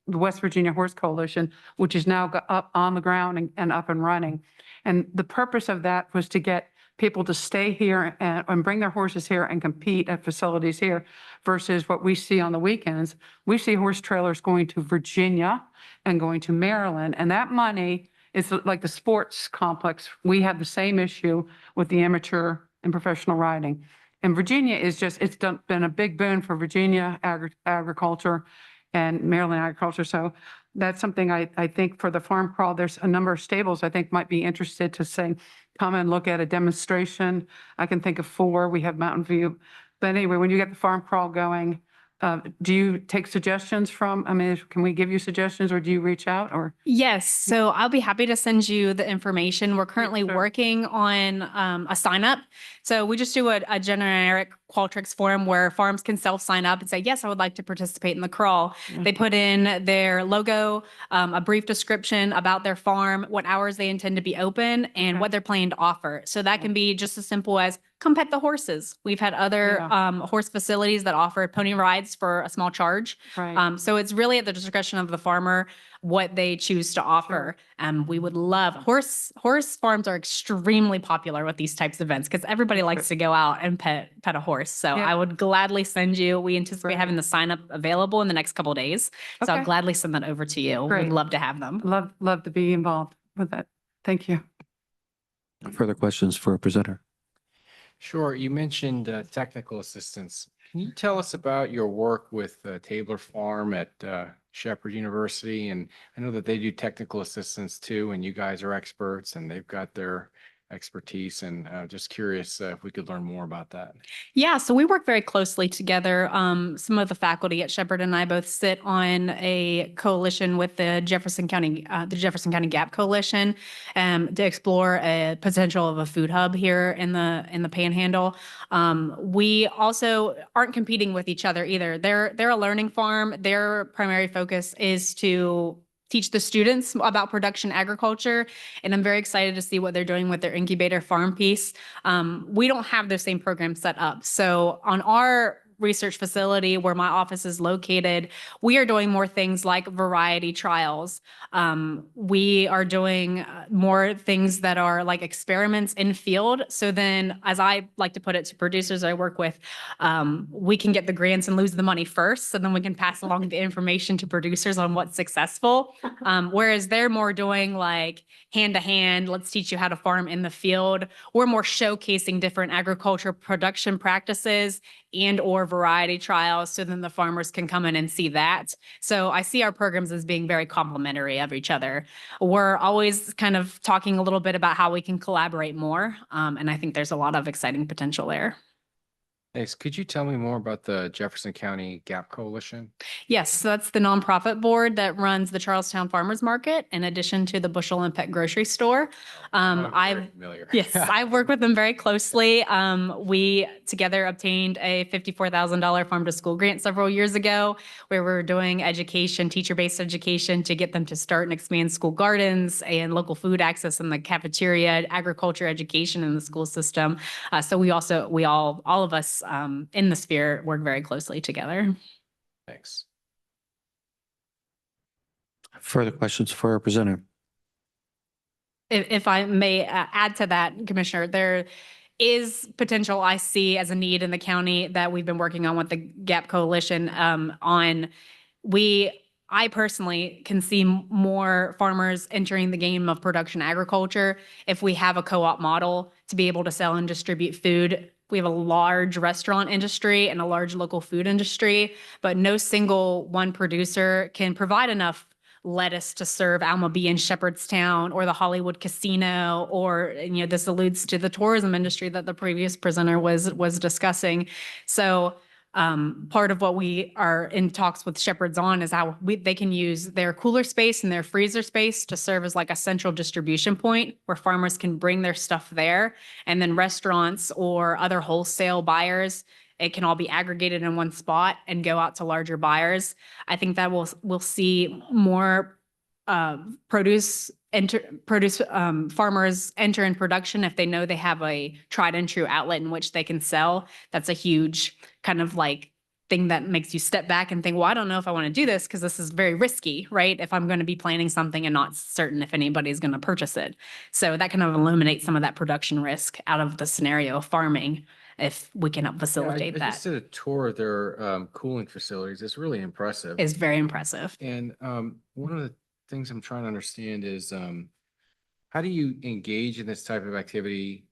Speaker 9: the West Virginia Horse Coalition, which is now up on the ground and up and running. And the purpose of that was to get people to stay here and bring their horses here and compete at facilities here versus what we see on the weekends. We see horse trailers going to Virginia and going to Maryland, and that money is like the sports complex. We have the same issue with the amateur and professional riding. And Virginia is just, been a big boon for Virginia agriculture and Maryland agriculture. So that's something I think for the farm crawl, there's a number of stables I think might be interested to say, come and look at a demonstration. I can think of 4. We have Mountain View. But anyway, when you get the farm crawl going, do you take suggestions from, I mean, can we give you suggestions or do you reach out or?
Speaker 10: Yes, so I'll be happy to send you the information. We're currently
Speaker 9: Sure.
Speaker 10: working on a sign up. So we just do a generic Qualtrics form where farms can self-sign up and say, yes, I would like to participate in the crawl. They put in their logo, a brief description about their farm, what hours they intend to be open, and
Speaker 9: Okay.
Speaker 10: what they're planning to offer. So that can be just as simple as come pet the horses. We've had other horse facilities that offer pony rides for a small charge.
Speaker 9: Right.
Speaker 10: So it's really at the discretion of the farmer what they choose to offer. We would love horse farms are extremely popular with these types of events because everybody likes to go out and pet a horse. So
Speaker 9: Yeah.
Speaker 10: I would gladly send you. We anticipate
Speaker 9: Great.
Speaker 10: having the sign up available in the next couple of days. So I'll
Speaker 9: Okay.
Speaker 10: gladly send that over to you.
Speaker 9: Great.
Speaker 10: We'd love to have them.
Speaker 9: Love to be involved with that. Thank you.
Speaker 1: Further questions for a presenter?
Speaker 5: Sure. You mentioned technical assistance. Can you tell us about your work with Tabler Farm at Shepherd University? And I know that they do technical assistance too, and you guys are experts and they've got their expertise. And just curious if we could learn more about that.
Speaker 10: Yeah, so we work very closely together. Some of the faculty at Shepherd and I both sit on a coalition with the Jefferson County Gap Coalition, to explore a potential of a food hub here in the Panhandle. We also aren't competing with each other either. They're a learning farm. Their primary focus is to teach the students about production agriculture. And I'm very excited to see what they're doing with their incubator farm piece. We don't have those same programs set up. So on our research facility where my office is located, we are doing more things like variety trials. We are doing more things that are like experiments in field. So then, as I like to put it to producers I work with, we can get the grants and lose the money first. So then we can pass along the information to producers on what's successful. Whereas they're more doing like hand to hand, let's teach you how to farm in the field. We're more showcasing different agriculture production practices and or variety trials so then the farmers can come in and see that. So I see our programs as being very complementary of each other. We're always kind of talking a little bit about how we can collaborate more. And I think there's a lot of exciting potential there.
Speaker 5: Thanks. Could you tell me more about the Jefferson County Gap Coalition?
Speaker 10: Yes, so that's the nonprofit board that runs the Charlestown Farmers Market in addition to the Bushel and Pet Grocery Store.
Speaker 5: I'm
Speaker 10: I've
Speaker 5: very familiar.
Speaker 10: Yes, I work with them very closely. We together obtained a $54,000 farm to school grant several years ago where we're doing education, teacher-based education to get them to start and expand school gardens and local food access in the cafeteria, agriculture education in the school system. So all of us in the sphere work very closely together.
Speaker 5: Thanks.
Speaker 1: Further questions for our presenter?
Speaker 10: If I may add to that, Commissioner, there is potential I see as a need in the county that we've been working on with the Gap Coalition I personally can see more farmers entering the game of production agriculture if we have a co-op model to be able to sell and distribute food. We have a large restaurant industry and a large local food industry, but no single one producer can provide enough lettuce to serve Alma B in Shepherdstown or the Hollywood Casino, or, this alludes to the tourism industry that the previous presenter was discussing. So part of what we are in talks with Shepherds on is how they can use their cooler space and their freezer space to serve as like a central distribution point where farmers can bring their stuff there, and then restaurants or other wholesale buyers, it can all be aggregated in one spot and go out to larger buyers. I think that we'll see more farmers enter in production if they know they have a tried and true outlet in which they can sell. That's a huge kind of like thing that makes you step back and think, well, I don't know if I want to do this because this is very risky, right? If I'm going to be planning something and not certain if anybody's going to purchase it. So that kind of eliminates some of that production risk out of the scenario of farming if we can help facilitate
Speaker 5: I
Speaker 10: that.
Speaker 5: just did a tour of their cooling facilities. It's really impressive.
Speaker 10: Is very impressive.
Speaker 5: And one of the things I'm trying to understand is how do you engage in this type of activity?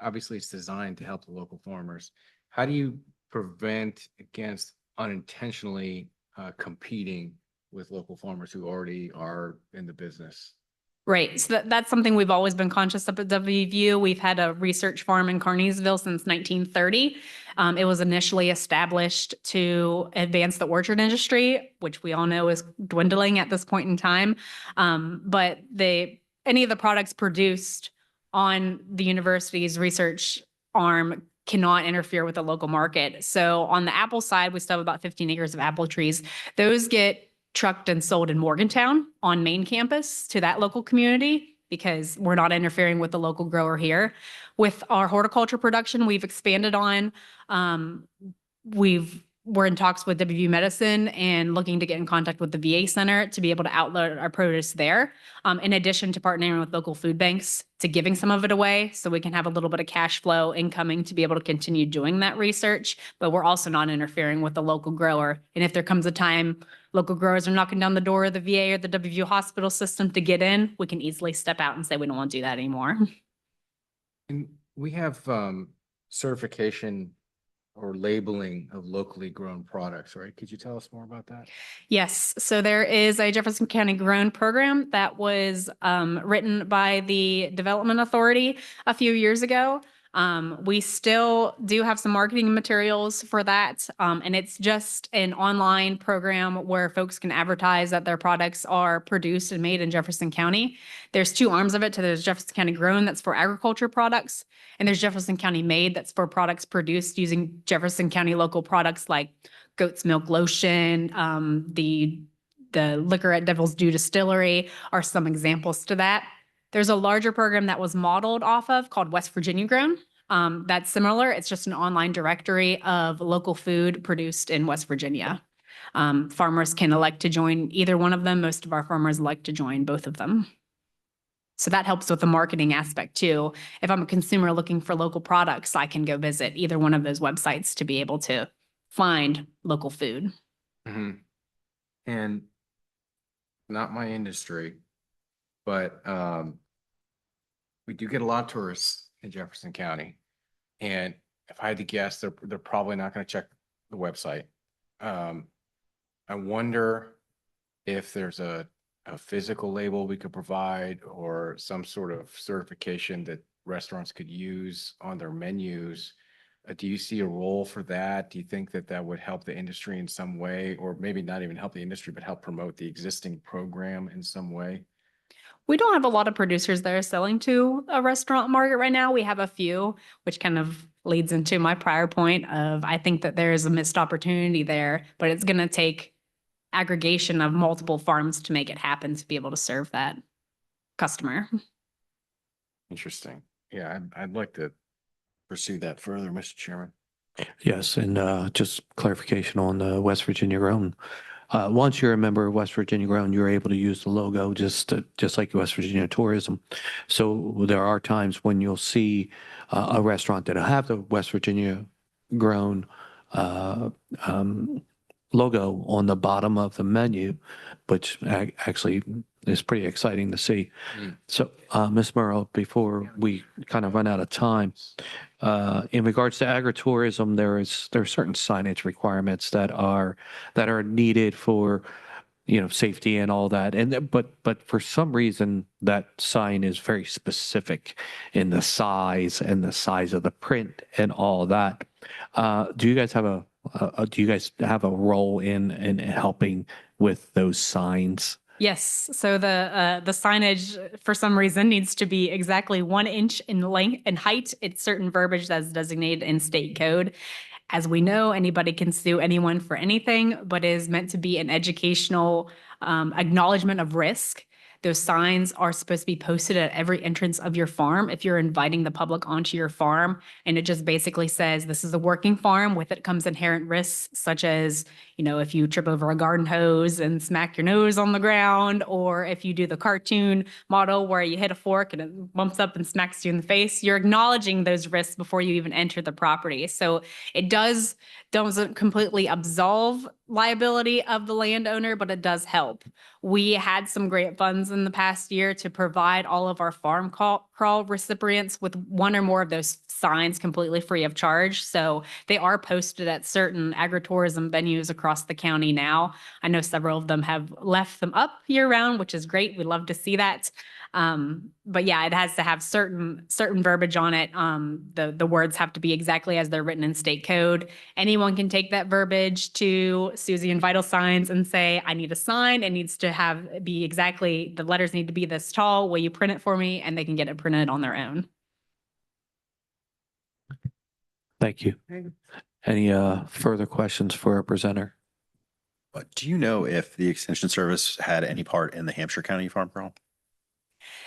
Speaker 5: Obviously, it's designed to help the local farmers. How do you prevent against unintentionally competing with local farmers who already are in the business?
Speaker 10: Right. So that's something we've always been conscious of at WVU. We've had a research farm in Carneysville since 1930. It was initially established to advance the orchard industry, which we all know is dwindling at this point in time. But any of the products produced on the university's research arm cannot interfere with the local market. So on the apple side, we still have about 15 acres of apple trees. Those get trucked and sold in Morgantown on main campus to that local community because we're not interfering with the local grower here. With our horticulture production, we've expanded on, we're in talks with WVU Medicine and looking to get in contact with the VA Center to be able to outlet our produce there. In addition to partnering with local food banks to giving some of it away so we can have a little bit of cash flow incoming to be able to continue doing that research. But we're also not interfering with the local grower. And if there comes a time local growers are knocking down the door of the VA or the WVU hospital system to get in, we can easily step out and say we don't want to do that anymore.
Speaker 5: And we have certification or labeling of locally grown products, right? Could you tell us more about that?
Speaker 10: Yes. So there is a Jefferson County Grown program that was written by the Development Authority a few years ago. We still do have some marketing materials for that. And it's just an online program where folks can advertise that their products are produced and made in Jefferson County. There's two arms of it. There's Jefferson County Grown, that's for agriculture products. And there's Jefferson County Made, that's for products produced using Jefferson County local products like goat's milk lotion, the liquor at Devil's Due Distillery are some examples to that. There's a larger program that was modeled off of called West Virginia Grown. That's similar. It's just an online directory of local food produced in West Virginia. Farmers can elect to join either one of them. Most of our farmers elect to join both of them. So that helps with the marketing aspect too. If I'm a consumer looking for local products, I can go visit either one of those websites to be able to find local food.
Speaker 5: Mm-hmm. And not my industry, but we do get a lot of tourists in Jefferson County. And if I had to guess, they're probably not going to check the website. I wonder if there's a physical label we could provide or some sort of certification that restaurants could use on their menus. Do you see a role for that? Do you think that that would help the industry in some way, or maybe not even help the industry, but help promote the existing program in some way?
Speaker 10: We don't have a lot of producers that are selling to a restaurant market right now. We have a few, which kind of leads into my prior point of I think that there is a missed opportunity there, but it's going to take aggregation of multiple farms to make it happen to be able to serve that customer.
Speaker 5: Interesting. Yeah, I'd like to pursue that further, Mr. Chairman.
Speaker 1: Yes, and just clarification on the West Virginia Grown. Once you're a member of West Virginia Grown, you're able to use the logo just like West Virginia Tourism. So there are times when you'll see a restaurant that'll have the West Virginia Grown logo on the bottom of the menu, which actually is pretty exciting to see. So, Ms. Murrow, before we kind of run out of time, in regards to agritourism, there are certain signage requirements that are needed for, safety and all that. And but for some reason, that sign is very specific in the size and the size of the print and all that. Do you guys have a role in helping with those signs?
Speaker 10: Yes. So the signage for some reason needs to be exactly 1 inch in length and height. It's certain verbiage that's designated in state code. As we know, anybody can sue anyone for anything, but is meant to be an educational acknowledgement of risk Those signs are supposed to be posted at every entrance of your farm if you're inviting the public onto your farm. And it just basically says, this is a working farm. With it comes inherent risks, such as, if you trip over a garden hose and smack your nose on the ground, or if you do the cartoon model where you hit a fork and it bumps up and smacks you in the face, you're acknowledging those risks before you even enter the property. So it doesn't completely absolve liability of the landowner, but it does help. We had some grant funds in the past year to provide all of our farm crawl recipients with one or more of those signs completely free of charge. So they are posted at certain agritourism venues across the county now. I know several of them have left them up year round, which is great. We love to see that. But yeah, it has to have certain verbiage on it. The words have to be exactly as they're written in state code. Anyone can take that verbiage to Susie and Vital Signs and say, I need a sign. It needs to be exactly, the letters need to be this tall. Will you print it for me? And they can get it printed on their own.
Speaker 1: Thank you. Any further questions for our presenter?
Speaker 11: Do you know if the Extension Service had any part in the Hampshire County farm crawl?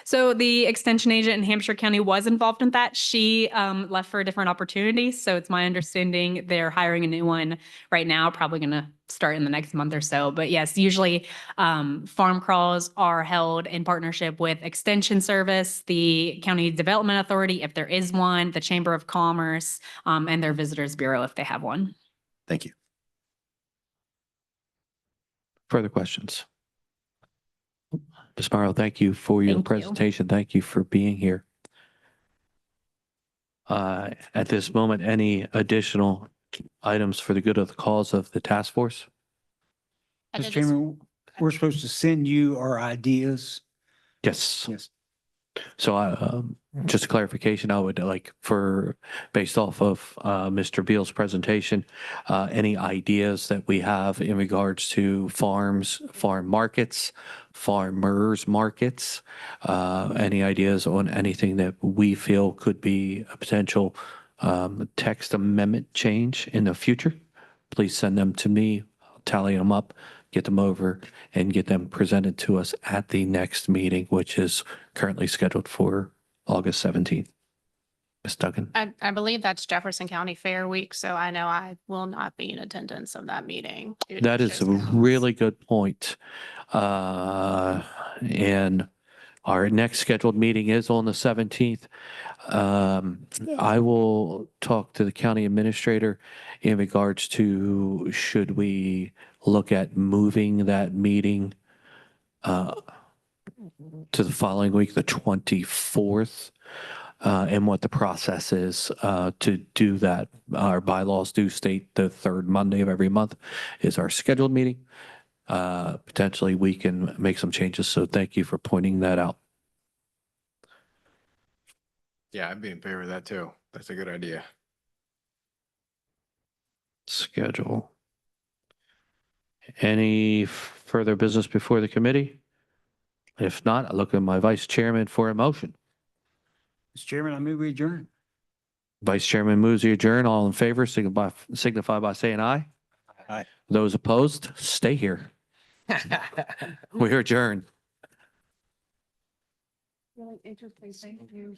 Speaker 10: So the extension agent in Hampshire County was involved in that. She left for a different opportunity. So it's my understanding they're hiring a new one right now, probably going to start in the next month or so. But yes, usually farm crawls are held in partnership with Extension Service, the County Development Authority, if there is one, the Chamber of Commerce, and their Visitors Bureau, if they have one.
Speaker 11: Thank you.
Speaker 1: Further questions? Ms. Morrow, thank you for your
Speaker 10: Thank you.
Speaker 1: presentation. Thank you for being here. At this moment, any additional items for the good of the cause of the task force?
Speaker 2: I
Speaker 7: Mr.
Speaker 2: did this-
Speaker 7: Chairman, we're supposed to send you our ideas.
Speaker 1: Yes.
Speaker 7: Yes.
Speaker 1: So just a clarification, I would like based off of Mr. Beal's presentation, any ideas that we have in regards to farms, farm markets, farmers markets, any ideas on anything that we feel could be a potential text amendment change in the future, please send them to me, I'll tally them up, get them over, and get them presented to us at the next meeting, which is currently scheduled for August 17th. Ms. Duggan?
Speaker 2: I believe that's Jefferson County Fair Week, so I know I will not be in attendance of that meeting. due to
Speaker 1: That is a
Speaker 2: shows counts.
Speaker 1: really good point. And our next scheduled meeting is on the 17th. I will talk to the county administrator in regards to should we look at moving that meeting to the following week, the 24th, and what the process is to do that. Our bylaws do state the third Monday of every month is our scheduled meeting. Potentially we can make some changes. So thank you for pointing that out.
Speaker 5: Yeah, I'd be in favor of that too. That's a good idea.
Speaker 1: Schedule. Any further business before the committee? If not, I look at my vice chairman for a motion.
Speaker 7: Mr. Chairman, I move we adjourn.
Speaker 1: Vice Chairman moves to adjourn. All in favor, signify by saying aye.
Speaker 11: Aye.
Speaker 1: Those opposed, stay here. We're adjourned.
Speaker 9: Really interesting. Thank you.